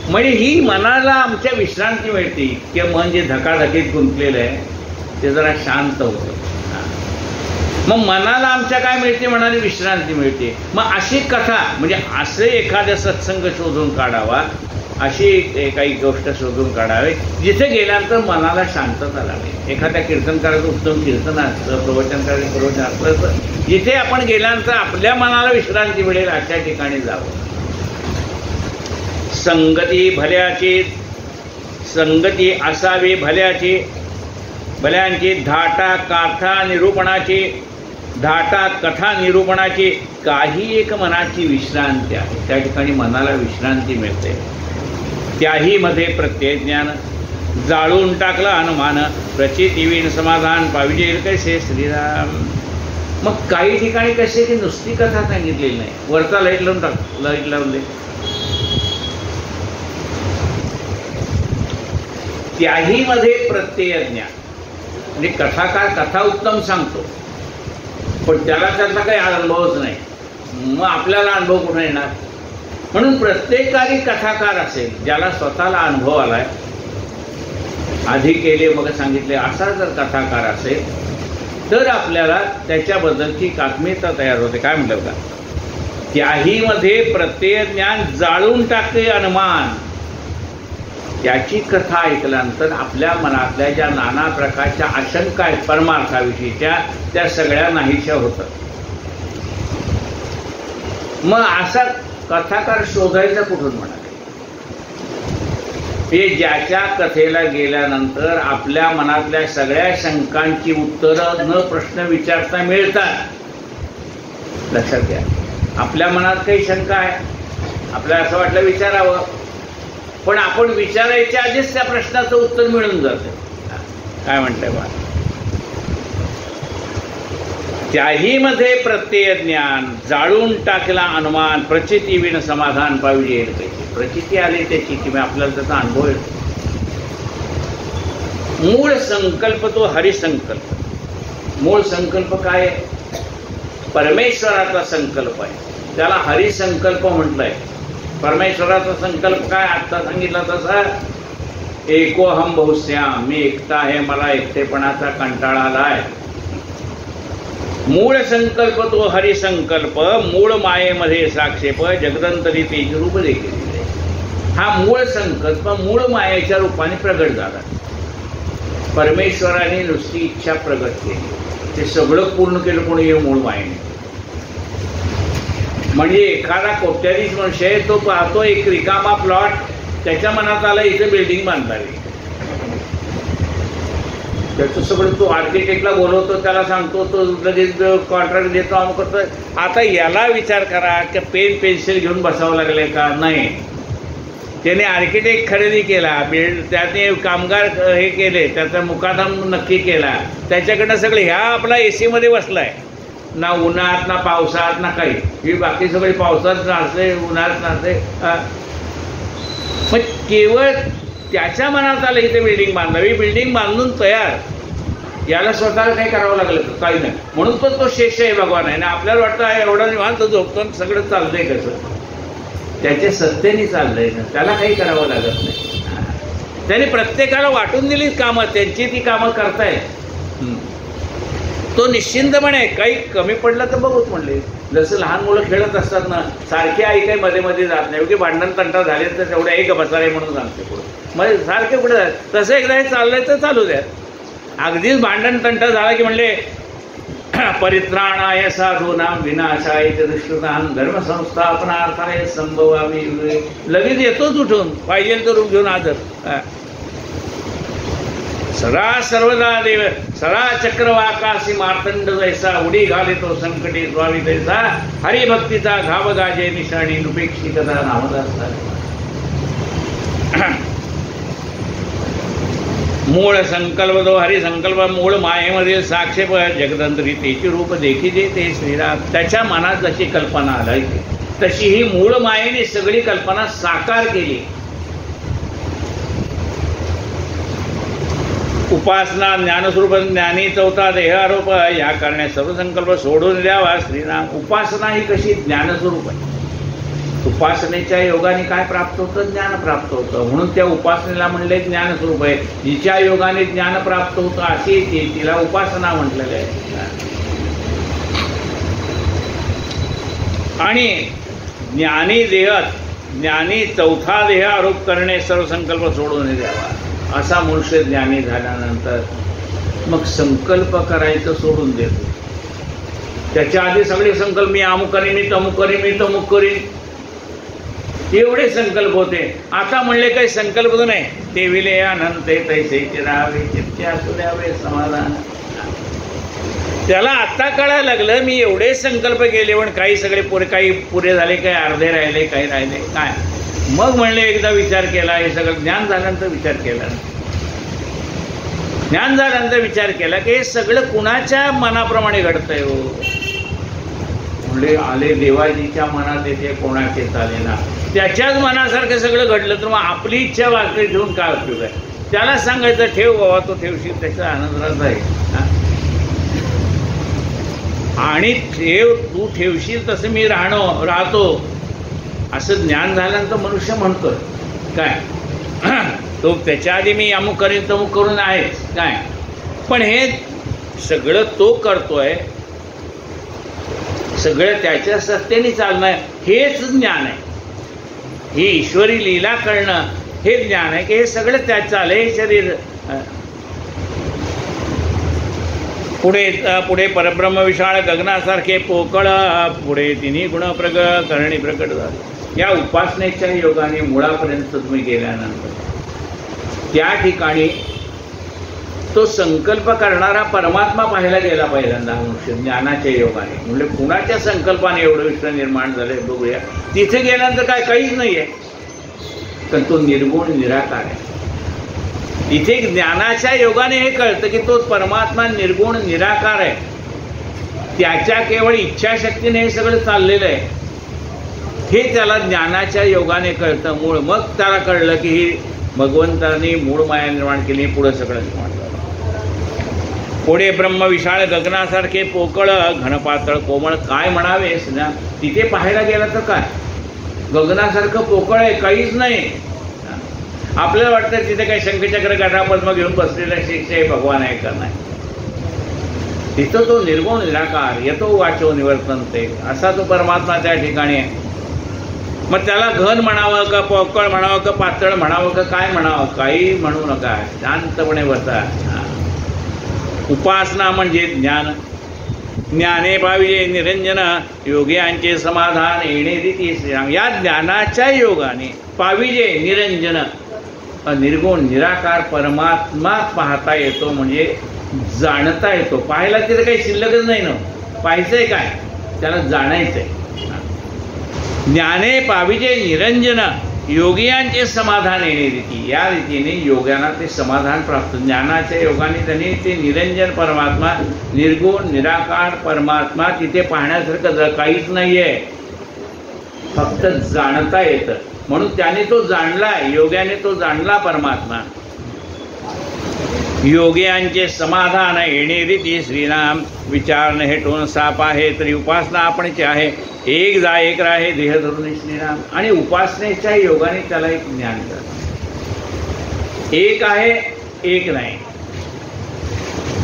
म्हणजे ही मनाला आमच्या विश्रांती मिळते. किंवा मन जे धकाधकीत गुंतलेलं आहे ते जरा शांत होतं. मग मनाला आमच्या काय मिळते? मनाला विश्रांती मिळते. मग अशी कथा, म्हणजे असे एखादा सत्संग शोधून काढावा, अशी काही गोष्ट शोधून काढावी जिथे गेल्यानंतर मनाला शांतता लागेल. एखाद्या कीर्तनकाराचं उत्तम कीर्तन असतं, प्रवचनकाराचं प्रवचन असलं तर जिथे आपण गेल्यानंतर आपल्या मनाला विश्रांती मिळेल अशा ठिकाणी जावं. संगती भल्याची, संगती असावी भल्याची, भल्यांची, धाटा काथा निरूपणाची, धाटा कथा निरूपणाची, काही एक मनाची विश्रांती आहे. त्या ठिकाणी मनाला विश्रांती मिळते. त्याही मध्ये प्रत्ययज्ञान, जाळून टाकलं अनुमान, प्रचितीवीन समाधान पाविजे कैसे श्रीराम. मग काही ठिकाणी कसे की नुसती कथा सांगितलेली नाही, वरचा लाईट लावून टाक, लाईट लावले. त्याही मध्ये प्रत्ययज्ञान, म्हणजे कथाकार कथा उत्तम सांगतो पण त्याला त्यातला काही अनुभवच नाही. मग आपल्याला अनुभव कुठे येणार? म्हणून प्रत्येकारी कथाकार असेल ज्याला स्वतःला अनुभव आलाय, आधी केले मग सांगितले, असा जर कथाकार असेल तर आपल्याला त्याच्याबद्दलची आत्मीयता तयार होते. काय म्हटलं का? त्याही मध्ये प्रत्ययज्ञान, जाळून टाकते अनुमान. त्याची कथा ऐकल्यानंतर आपल्या मनातल्या ज्या नाना प्रकारच्या आशंका आहेत परमार्थाविषयीच्या त्या सगळ्या नाहीशा होतात. मग असा कथाकार शोधायचा कुठून म्हणाले? हे ज्याच्या कथेला गेल्यानंतर आपल्या मनातल्या सगळ्या शंकांची उत्तरं न प्रश्न विचारता मिळतात. लक्षात घ्या, आपल्या मनात काही शंका आहे, आपल्याला असं वाटलं विचारावं, पण आपण विचारायच्या आधीच त्या प्रश्नाचं उत्तर मिळून जातं. काय म्हणतंय बा? त्याही मध्ये प्रत्यय ज्ञान, जाळून टाकला अनुमान, प्रचितीविण समाधान पाविजे. प्रचिती आली त्याची की आपल्याला त्याचा अनुभव येतो. मूळ संकल्प तो हरिसंकल्प. मूळ संकल्प काय? परमेश्वराचा संकल्प आहे, त्याला हरिसंकल्प म्हटलंय. परमेश्वराचा संकल्प काय? आत्ता सांगितला तसा एकोहम बहुश्याम, मी एकटा आहे, मला एकटेपणाचा कंटाळा आलाय. मूळ संकल्प तो हरिसंकल्प, मूळ मायेमध्ये साक्षेप, जगदंतरी तेजरूप देखील. हा मूळ संकल्प मूळ मायेच्या रूपाने प्रगट झाला. परमेश्वराने नुसती इच्छा प्रगट केली, ते सगळं पूर्ण केलं कोणी मूळ मायेने. म्हणजे एखादा कोट्याधीश मनुष्य आहे, तो पाहतो एक रिकामा प्लॉट, त्याच्या मनात आला इथे बिल्डिंग बांधावी. त्याचं सगळं तो आर्किटेक्टला बोलवतो, त्याला सांगतो, तो लगेच कॉन्ट्रॅक्ट देतो, अमुक करतो. आता याला विचार करा की पेन पेन्सिल घेऊन बसावं लागले का? नाही. त्याने आर्किटेक्ट खरेदी केला, त्याने कामगार हे केले, त्याचा मुकादम नक्की केला, त्याच्याकडनं सगळे ह्या आपला AC मध्ये बसलाय, ना उन्हात ना पावसात ना काही. ही बाकी सगळी पावसात नाचते, उन्हात नाचते. मग केवळ त्याच्या मनात आलं इथे बिल्डिंग बांधावी, बिल्डिंग बांधून तयार. याला स्वतःला काही करावं लागलं काही नाही. म्हणून तो शेष आहे भगवान आहे ना. आपल्याला वाटतं एवढा निवांत झोपतो सगळं चालतंय कसं? त्याच्या सत्तेने चाललंय ना, त्याला काही करावं लागत नाही. त्याने प्रत्येकाला वाटून दिली कामं, त्यांची ती कामं करतायत. तो निश्चिंतपणे काही कमी पडलं तर बघूच म्हणले. जसं लहान मुलं खेळत असतात ना, सारखे आई काही मध्ये मध्ये जात नाही की भांडण तंटा झाले तर तेवढ्या एक बसारे म्हणून सांगते पुढे, म्हणजे सारखे पुढे जात. तसं एकदा हे चाललंय तर चालू द्या. अगदीच भांडण तंटा झाला की म्हणले परित्राणाय साधूनां विनाशाय दुष्कृतां धर्मसंस्थापनार्थाय संभवामि. लगेच येतोच उठून, पाहिजे तर रूप घेऊन आदर. सदा सर्वदा देव सदा चक्रवाकाशी मार्तंड जैसा, उडी घालितो संकटे स्वामी तैसा, हरिभक्तीचा घाव गाजे निशाणी नुपेक्षितता नामदास. मूळ संकल्प तो हरिसंकल्प, मूळ मायेमधील साक्षेप, जगदंतरी तेची रूप देखील ते श्रीराम. त्याच्या मनात जशी कल्पना आली तशी ही मूळ मायेने सगळी कल्पना साकार केली. उपासना ज्ञानस्वरूप ज्ञानी चौथा देह आरोप, या कारणे सर्व संकल्प सोडून द्यावा श्रीराम. उपासना ही कशी ज्ञानस्वरूप आहे. उपासनेच्या योगाने काय प्राप्त होतं? ज्ञान प्राप्त होतं. म्हणून त्या उपासनेला म्हणले ज्ञानस्वरूप आहे. जिच्या योगाने ज्ञान प्राप्त होतं अशी तिला उपासना म्हटलेलं आहे. आणि ज्ञानी देहात ज्ञानी चौथा देह आरोप करणे, सर्व संकल्प सोडून द्यावा. असा मनुष्य ज्ञानी झाल्यानंतर मग संकल्प करायचं सोडून देतो. त्याच्या आधी सगळे संकल्प, मी अमुक करीन, मी तमुक करीन, मी तमुक करीन, एवढे संकल्प होते. आता म्हणले काही संकल्प नाही. ते विले अनंते तैसे चिरावे, चित्ते असू द्यावे समाधान. त्याला आता कळायला लागलं मी एवढे संकल्प केले पण काही सगळे काही पुरे झाले, काही अर्धे राहिले, काही राहिले काय. मग म्हणले एकदा विचार केला, हे सगळं ज्ञान झाल्यानंतर विचार केला. ज्ञान झाल्यानंतर विचार केला की हे सगळं कुणाच्या मनाप्रमाणे घडतंय हो. म्हणले आले देवाजीच्या मनात येते, कोणाचे चाले ना. त्याच्याच मनासारखं सगळं घडलं तर मग आपली इच्छा वाचली ठेवून काय उपयोग आहे. त्याला सांगायचं ठेव बाबा, तो ठेवशील त्याचा आनंद आहे. आणि तू ठेवशील तसं मी राहतो असं ज्ञान झाल्यानंतर मनुष्य म्हणतोय काय, तो त्याच्या आधी मी अमुक करीन तमुक करून आहेच काय. पण हे सगळं तो करतोय, सगळं त्याच्या सत्तेने चालणं हेच ज्ञान आहे. ही ईश्वरी लीला करणं हे ज्ञान आहे की हे सगळं त्याचं आलं. हे शरीर पुढे परब्रह्म विशाळ गगनासारखे पोकळ, पुढे तिन्ही गुण करणी प्रकट झाले. या उपासनेच्या योगाने मुळापर्यंत तुम्ही गेल्यानंतर त्या ठिकाणी तो संकल्प करणारा परमात्मा पाहायला गेला पहिल्यांदा मनुष्य ज्ञानाच्या योगाने. म्हणजे कुणाच्या संकल्पाने एवढं विश्व निर्माण झालंय बघूया. तिथे गेल्यानंतर काय काहीच नाही आहे, पण तो निर्गुण निराकार आहे. तिथे ज्ञानाच्या योगाने हे कळतं की तो परमात्मा निर्गुण निराकार आहे. त्याच्या केवळ इच्छाशक्तीने हे सगळं चाललेलं आहे हे त्याला ज्ञानाच्या योगाने कळतं मूळ. मग त्याला कळलं की ही भगवंताने मूळ माया निर्माण केली, पुढं सगळं निर्माण झालं. पुढे ब्रह्म विशाळ गगनासारखे पोकळ, घनपातळ कोमळ, काय म्हणावेस ना. तिथे पाहायला गेला तर काय गगनासारखं पोकळ आहे, काहीच नाही. आपल्याला वाटतं तिथे काही शंखचक्र गदा-पद्म घेऊन बसलेला शिष्य भगवान आहे का? नाही. तिथं तो निर्गुण निराकार येतो वाचो निवर्तनते असा तो परमात्मा त्या ठिकाणी आहे. मग त्याला घन म्हणावं का पोकळ म्हणावं का पातळ म्हणावं का काय म्हणावं, काही म्हणू नका, शांतपणे बसा. उपासना म्हणजे ज्ञान. ज्ञाने पाविजे निरंजन योग्यांचे समाधान येणे रीती श्रीराम. या ज्ञानाच्या योगाने पाविजे निरंजन निर्गुण निराकार परमात्मा पाहता येतो, म्हणजे जाणता येतो. पाहायला तिथे काही शिल्लकच नाही ना, पाहायचंय काय, त्याला जाणायचंय. ज्ञाने पाविजे निरंजन योगियांचे समाधान येणे रीती. या रीतीने योग्यांना ते समाधान प्राप्त. ज्ञानाच्या योगाने त्यांनी ते निरंजन परमात्मा निर्गुण निराकार परमात्मा तिथे पाहण्यासारखं काहीच नाही आहे, फक्त जाणता येतं. म्हणून त्याने तो जाणला, योग्याने तो जाणला परमात्मा. योग्यांचे समाधान येणे रीती श्रीराम. विचार न हेटून साप आहे तरी उपासना आपणची आहे. एक जा एक राहे देह धरून श्रीराम. आणि उपासनेच्या योगाने त्याला एक ज्ञान करतात. एक आहे एक नाही.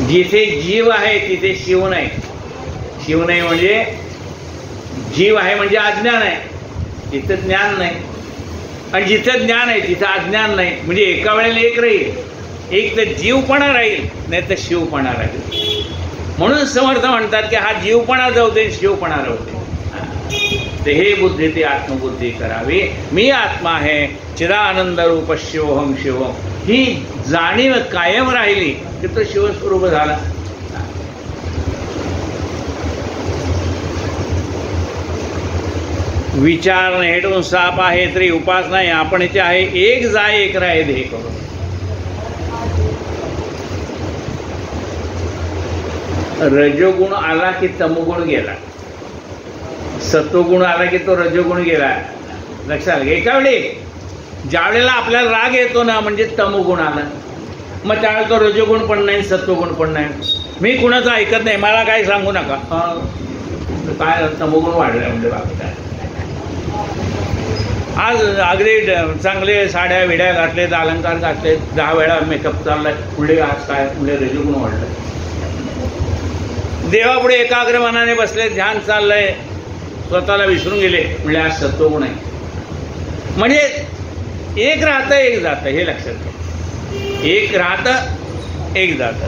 जिथे जीव आहे तिथे शिव नाही. शिव नाही म्हणजे जीव आहे म्हणजे अज्ञान आहे, तिथं ज्ञान नाही. आणि जिथं ज्ञान आहे तिथं अज्ञान नाही. म्हणजे एका वेळेला एक राहील. एक तर जीवपणा राहील नाही तर शिवपणा राहील. म्हणून समर्थ म्हणतात की हा जीवपणा जाऊ दे शिवपणा राहू दे. ते हे बुद्धी ते आत्मबुद्धी करावी. मी आत्मा आहे चिदानंद रूप शिवोहम शिवोहम. ही जाणीव कायम राहिली की तो शिवस्वरूप झाला. विचार न हेटून साप आहे तरी उपासना आपणची आहे. एक जाय एक राहे देह करून. रजोगुण आला की तमोगुण गेला, सत्वगुण आला की तो रजोगुण गेला. लक्षात घ्या. एका वेळी ज्या वेळेला आपल्याला राग येतो ना म्हणजे तमोगुण आला, मग त्यावेळेला तो रजोगुण पण नाही सत्वगुण पण नाही. मी कुणाचं ऐकत नाही, मला काय सांगू नका, काय तमोगुण वाढलाय म्हणजे बाकी काय. आज अगदी चांगले साड्या विड्या घातलेत, अलंकार घातलेत, 10 वेळा मेकअप चाललाय, पुढे आज काय पुढे रजोगुण वाढलाय. देवापुढे एकाग्र मनाने बसले, ध्यान चाललंय, स्वतःला विसरून गेले म्हणजे आज सत्वगुण आहे. म्हणजे एक राहतं एक जातं, हे लक्षात घ्या. एक राहतं एक जातं.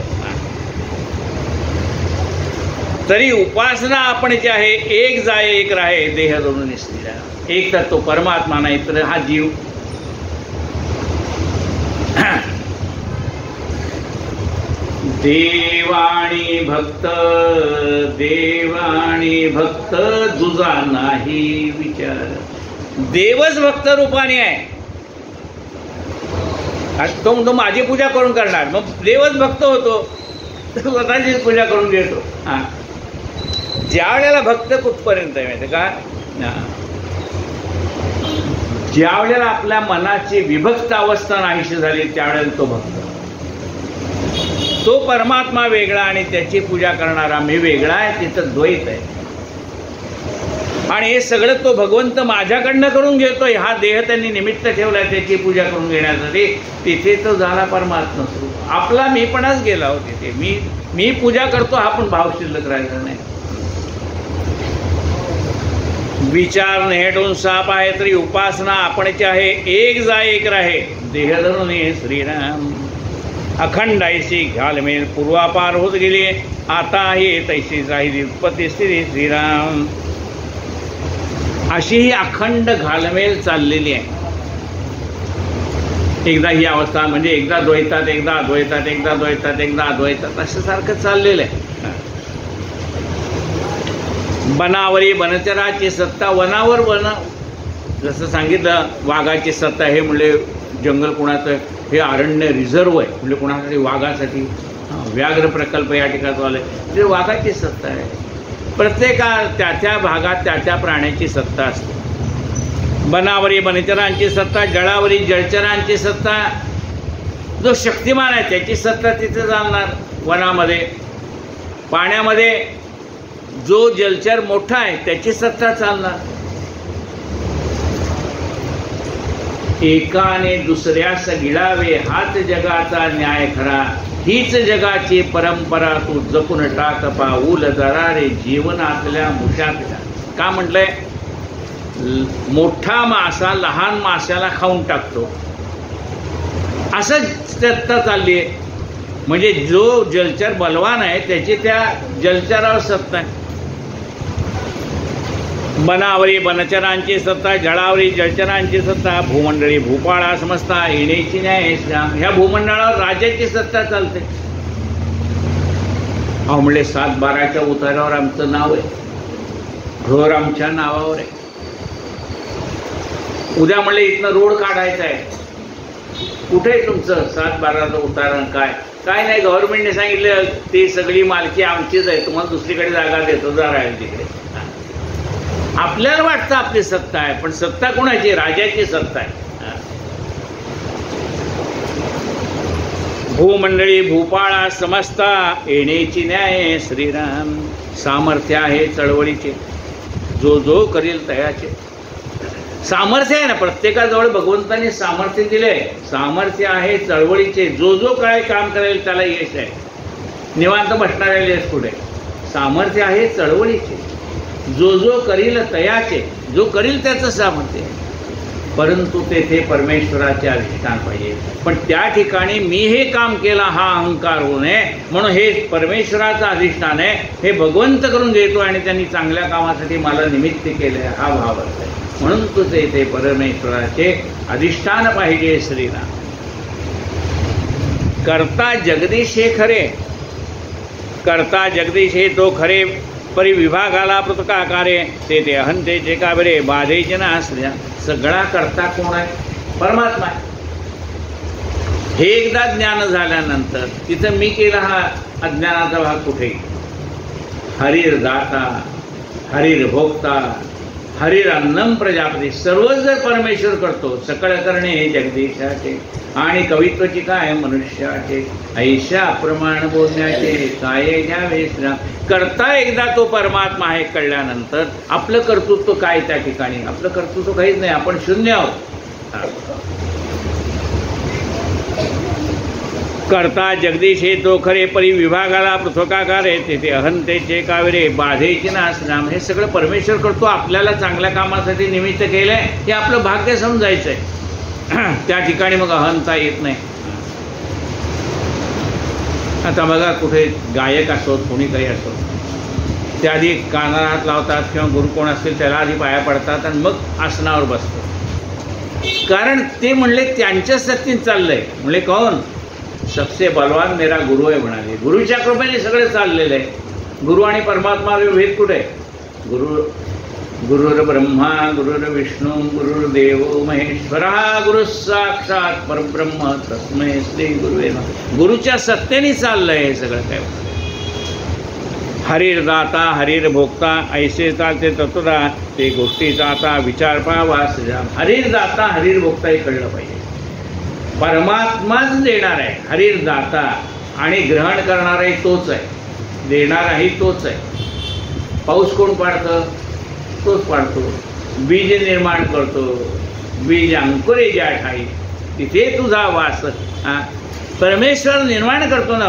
तरी उपासना आपण जे आहे एक जाय एक राहे देह दोन निसलेला. एक तर तो परमात्मा नाही तर हा जीव. देवाणी भक्त दुजा नाही विचार. देवच भक्त रूपाने आहे. तो म्हणतो माझी पूजा करून करणार, मग देवच भक्त होतो, स्वतःचीच पूजा करून घेतो. हा, ज्या वेळेला भक्त कुठपर्यंत आहे माहिती का, ज्या वेळेला आपल्या मनाची विभक्त अवस्था नाहीशी झाली त्यावेळेला तो भक्त. तो परमात्मा वेगळा आणि त्याची पूजा करणारा मी वेगळा आहे, तिथं द्वैत आहे. आणि हे सगळं तो भगवंत माझ्याकडनं करून घेतोय. हा देह त्यांनी निमित्त ठेवलाय त्याची पूजा करून घेण्यासाठी. तिथे तो झाला परमात्मा स्वरूप. आपला मीपणाच गेला हो तिथे. मी पूजा करतो हा पण भाव शिल्लक राहिला नाही. विचार नेटून साप आहे तरी उपासना आपणची आहे. एक जाय एक राहे देह धरून श्रीराम. अखंड ऐशी घालमेल पूर्वापार होत गेली, आता आहे तैशी राहिली उत्पत्ती स्थिती श्रीराम. अशी ही अखंड घालमेल चाललेली आहे. एकदा ही अवस्था म्हणजे एकदा द्वैतात एकदा अद्वैतात एकदा द्वैतात एकदा अद्वैतात असं सारखं चाललेलं आहे. वनावरी वनचराची सत्ता. वनावर वन जसं सांगितलं वाघाची सत्ता. हे म्हणजे जंगल कुणाचं, हे अरण्य रिझर्व आहे म्हणजे कुणासाठी वाघासाठी व्याघ्र प्रकल्प या ठिकाणी आले म्हणजे वाघाची सत्ता आहे. प्रत्येका त्या त्या भागात त्या त्या प्राण्याची सत्ता असते. वनावरी वनचरांची सत्ता, जळावरी जळचरांची सत्ता. जो शक्तिमान आहे त्याची सत्ता तिथे चालणार वनामध्ये. पाण्यामध्ये जो जलचर मोठा आहे त्याची सत्ता चालणार. एकाने दुसऱ्यास गिळावे हाच जगाचा न्याय खरा, हीच जगाची परंपरा तू जपून टाक पाऊल जरा रे जीवनातल्या मुशातल्या. का म्हटलंय? मोठा मासा लहान माशाला खाऊन टाकतो असं सत्ता चालली आहे. म्हणजे जो जलचर बलवान आहे त्याची त्या जलचरावर सत्ता आहे. बनावरी बनचरांची सत्ता, जळावरी जलचरांची सत्ता, भूमंडळी भूपाळा समजता येण्याची न्याय. ह्या भूमंडळावर राज्याची सत्ता चालते. अहो म्हणले 7-12च्या उतारावर आमचं नाव आहे, घर आमच्या नावावर आहे. उद्या म्हणले इथनं रोड काढायचा आहे, कुठे आहे तुमचं 7-12चं उतारण? काय नाही, गव्हर्नमेंटने सांगितलं ती सगळी मालकी आमचीच आहे, तुम्हाला दुसरीकडे जागा देतो, जा राहील तिकडे. आपल्याला वाटतं आपली सत्ता आहे, पण सत्ता कोणाची? राजाची सत्ता आहे. भूमंडळी भूपाळा समजता येण्याची न्याय श्रीराम. सामर्थ्य आहे चळवळीचे, जो जो करील तयाचे. सामर्थ्य आहे ना प्रत्येकाजवळ, भगवंताने सामर्थ्य दिले. सामर्थ्य आहे चळवळीचे, जो जो काय काम करेल त्याला यश आहे. निवांत बसणाऱ्याला यश कुठे? सामर्थ्य आहे चळवळीचे, जो जो करील तयाचे. जो करील त्याचं सामर्थ्य आहे, परंतु तेथे परमेश्वराचे अधिष्ठान पाहिजे. पण त्या ठिकाणी मी हे काम केला हा अहंकार होऊ नये, म्हणून हे परमेश्वराचं अधिष्ठान आहे, हे भगवंत करून घेतो आणि त्यांनी चांगल्या कामासाठी मला निमित्त केले हा भाव असतो. म्हणून तुझे तेथे परमेश्वराचे अधिष्ठान पाहिजे श्रीराम. करता जगदीश हे खरे, करता जगदीश हे तो खरे, परी विभागाला पृथकाकारे ते अहंतेचे काबरे बाधेचे ना असल्या. सगळा करता कोण आहे? परमात्मा आहे. हे एकदा ज्ञान झाल्यानंतर तिथं मी केला हा अज्ञानाचा भाग कुठे? हरिर दाता, हरिर भोक्ता, हरिर अन्नम प्रजापती. सर्वच जर परमेश्वर करतो, सकळ करणे हे जगदीशाचे आणि कवित्वाची काय मनुष्याचे. ऐशा प्रमाण बोलण्याचे काय घ्यावे श्राम. करता एकदा तो परमात्मा आहे कळल्यानंतर आपलं कर्तृत्व काय? त्या ठिकाणी आपलं कर्तृत्व काहीच नाही, आपण शून्य आहोत. करता जगदीश हे तो खरे, परी विभागाला पृथकाकारे तेथे अहंतेचे कावेरे बाधेचे नाश राम. हे सगळं परमेश्वर करतो. आपल्याला चांगल्या कामासाठी निमित्त केलंय, हे आपलं भाग्य समजायचंय. त्या ठिकाणी मग अहंता येत नाही. आता बघा कुठे गायक असोत, कोणी काही असो, त्या आधी कानाला हात लावतात किंवा गुरु कोण असतील त्याला आधी पाया पडतात आणि मग आसनावर बसतात. कारण ते म्हणले त्यांच्या शक्तीत चाललंय. म्हणले कोण? सबसे बलवान मेरा गुरु आहे म्हणाले. गुरुच्या कृपेने सगळे चाललेलं आहे. गुरु आणि परमात्मा भेद कुठे? गुरुर ब्रह्मा गुरुर विष्णू गुरुर्देव महेश्वरा गुरु साक्षात परब्रह्म तस्मै श्री गुरुवे नमः. गुरुच्या सत्तेने चाललंय हे सगळं काय. हरिर दाता हरिर भोक्ता ऐसे चालते तत्वदा ते गोष्टीचा आता विचार पाहावा. हरिर दाता हरिर भोक्ता हे कळलं पाहिजे. परमात्माच देणार आहे. हरिर दाता आणि ग्रहण करणाराही तोच आहे, देणाराही तोच आहे. पाऊस कोण पाडतं? तोच पाडतो. बीज निर्माण करतो. बीज अंकुरे ज्या ठाई तिथे तुझा वास. परमेश्वर निर्माण करतो ना.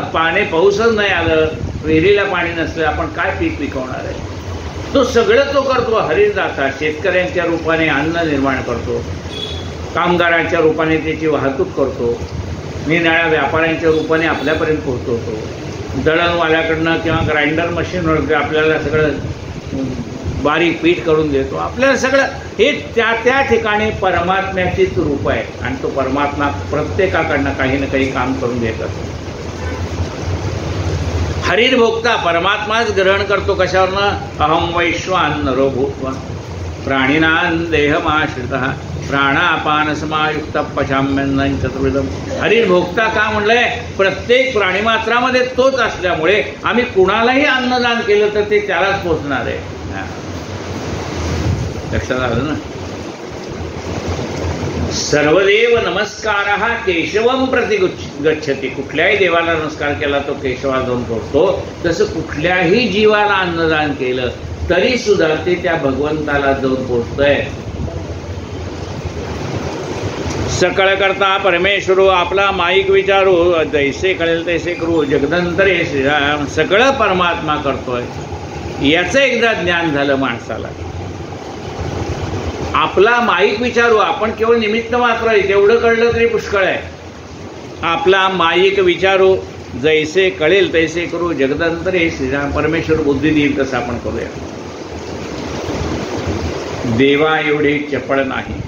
पाऊसच नाही आलं, विहिरीला पाणी नसलं, आपण काय पीक पिकवणार आहे? तो सगळं तो करतो. हरिदाता शेतकऱ्यांच्या रूपाने अन्न निर्माण करतो, कामगारांच्या रूपाने त्याची वाहतूक करतो, निराळ्या व्यापाऱ्यांच्या रूपाने आपल्यापर्यंत पोहोचवतो, दळणवाल्याकडनं किंवा ग्राइंडर मशीनवर आपल्याला सगळं बारीक पीठ करून देतो. आपल्याला सगळं हे त्या ठिकाणी परमात्म्याचीच रूप आहे. आणि तो परमात्मा प्रत्येकाकडनं काही ना काही काम करून देत असतो. हरिर भोक्ता परमात्माच ग्रहण करतो. कशावरनं? अहम वैश्वानरो भूत्वा प्राणिनां देहमाश्रितः प्राणापान समायुक्त पचाम्यन्नं चतुर्विधम. हरिर भोक्ता का म्हणलंय? प्रत्येक प्राणीमात्रामध्ये तोच असल्यामुळे आम्ही कुणालाही अन्नदान केलं तर ते त्यालाच पोचणार आहे. लक्षात आलं ना? सर्वदेव नमस्कार केशवम प्रति गच्छति. कुठल्याही देवाला नमस्कार केला तो केशवाला जाऊन पोहोचतो. तसं कुठल्याही जीवाला अन्नदान केलं तरी सुद्धा ते त्या भगवंताला जाऊन पोहोचतंय. सकळ करता परमेश्वरू आपला माईक विचारू जैसे कळेल तैसे करू जगदंतरे श्रीराम. सगळं परमात्मा करतोय याचं एकदा ज्ञान झालं माणसाला. आपला माईक विचारू, आपण केवळ निमित्त मात्र आहे तेवढं कळलं तरी पुष्कळ आहे. आपला माईक विचारू जैसे कळेल तैसे करू जगदंतरे श्रीराम. परमेश्वर बुद्धी देईल तसं आपण करूया. देवा एवढे चपळ नाही,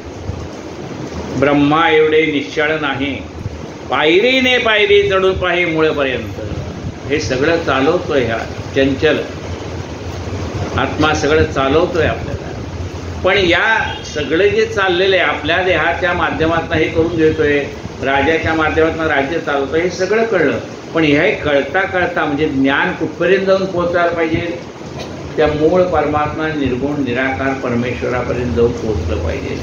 ब्रह्मा एवढे निश्चळ नाही. पायरीने पायरी चढून पाही मुळपर्यंत. हे सगळं चालवतोय, ह्या चंचल आत्मा सगळं चालवतोय आपल्याला. पण या सगळे जे चाललेलं आहे आपल्या देहाच्या माध्यमातून हे करून घेतोय, राजाच्या माध्यमातून राज्य चालवतोय, हे सगळं कळलं. पण हे कळता कळता म्हणजे ज्ञान कुठपर्यंत जाऊन पोहोचायला पाहिजे, त्या मूळ परमात्मा निर्गुण निराकार परमेश्वरापर्यंत जाऊन पोहोचलं पाहिजे.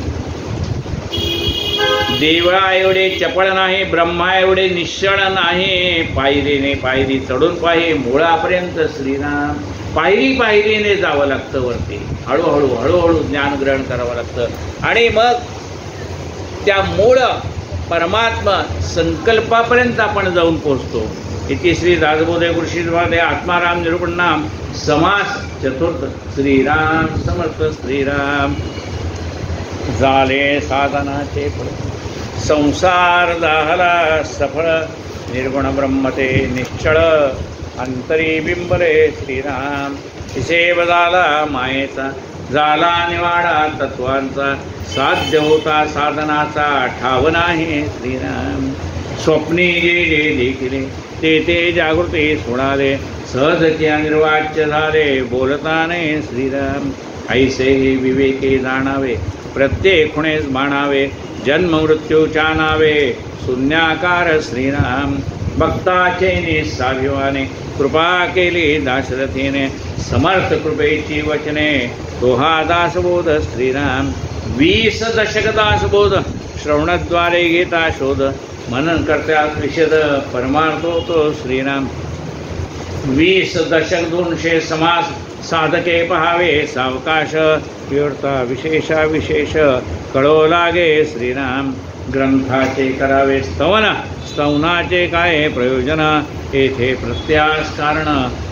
देवा एवढे चपळ नाही, ब्रह्मा एवढे निश्चळ नाही. पायरीने पायरी चढून पाही मुळापर्यंत श्रीराम. पायरी पायरीने जावं लागतं वरती, हळूहळू हळूहळू ज्ञान ग्रहण करावं लागतं आणि मग त्या मूळ परमात्मा संकल्पापर्यंत आपण जाऊन पोहोचतो. इति श्री दासबोधे कृषीद्वादे आत्माराम निरूपणाम समास चतुर्थ. श्रीराम समर्थ श्रीराम. झाले साधनाचे फळ, संसार दाहला सफळ. निर्गुण ब्रह्मते निश्चळ, अंतरी बिंबले श्रीराम. हिशेब झाला मायेचा, झाला निवाडा तत्वांचा. साध्य होता साधनाचा, ठाव नाही श्रीराम. स्वप्नी जे जे देखिले ते ते जागृती सोडाले. सहजच्या निर्वाच्य झाले बोलताने श्रीराम. ऐसे हे विवेके जाणावे, प्रत्येक खुणेस मानावे. जन्म मृत्यूच्या नावे शून्याकार श्रीराम. भक्ताचे निस्साभिवाने कृपा केली दाशरथीने. समर्थ कृपेची वचने तोहा दासबोध श्रीराम. 20 दशक दासबोध श्रवणद्वारे घेता शोध. मनन करत्यात विशद परमार्थ होतो श्रीराम. 20 दशक 200 समास साधके पहावे सावकाश. विवर्ता विशेषा विशेष कळो लागे श्रीराम. ग्रंथाचे करावे स्तवन, स्तवनाचे काय प्रयोजन. येथे प्रत्यास कारण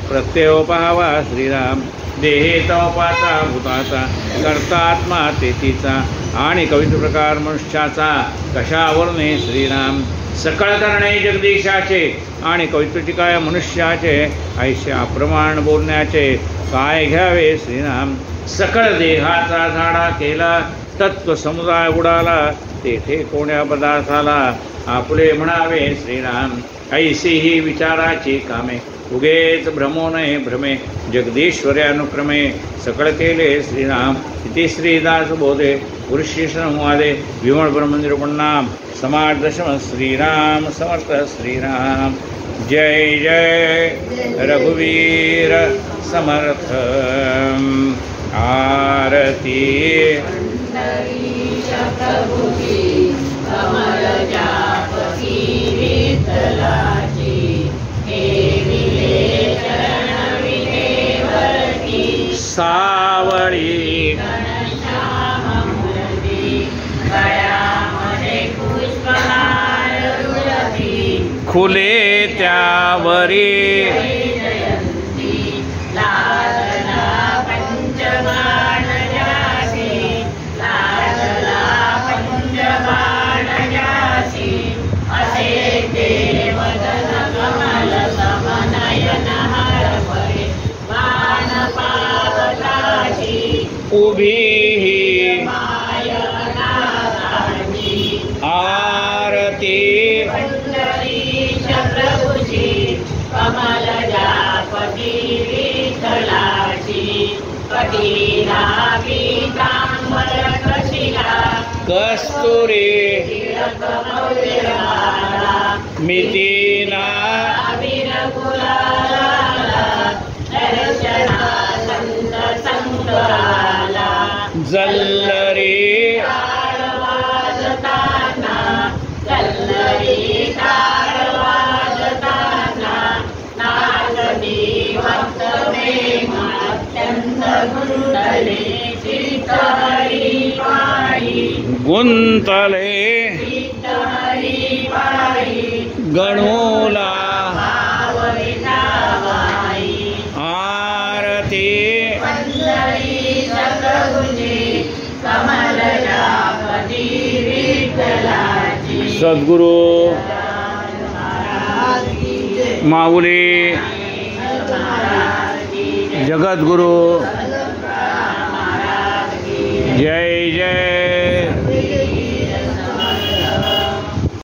प्रत्यय पहावा श्रीराम. देहे तवपाचा भूताचा, करता आत्मा तेथीचा. आणि कवित्व प्रकार मनुष्याचा, कशावरणे श्रीराम. सकळ करणे जगदीशाचे, आणि कवित्वची काय मनुष्याचे. ऐसे अप्रमाण बोलण्याचे काय घ्यावे श्रीराम. सकळ देहाचा झाडा केला, तत्व समुदाय उडाला. तेथे कोण्या पदार्थाला आपले म्हणावे श्रीराम. ऐशी ही विचाराची कामे, उगेच भ्रमो नये भ्रमे. जगदीश्वर्यानुक्रमे सकळ केले श्रीराम. इति श्रीदास बोधे गुरुशिष्यसंवादे विमळ ब्रह्मनिरूपणाम समाज दशम. श्रीराम समर्थ श्रीराम. जय जय रघुवीर समर्थ. आरती सावळी खुले त्यावरी. उभी ही आरती कस्तुरी मितीना जल्लरी गुंतले गणूला आरती सद्गुरु माऊली जगद्गुरु जय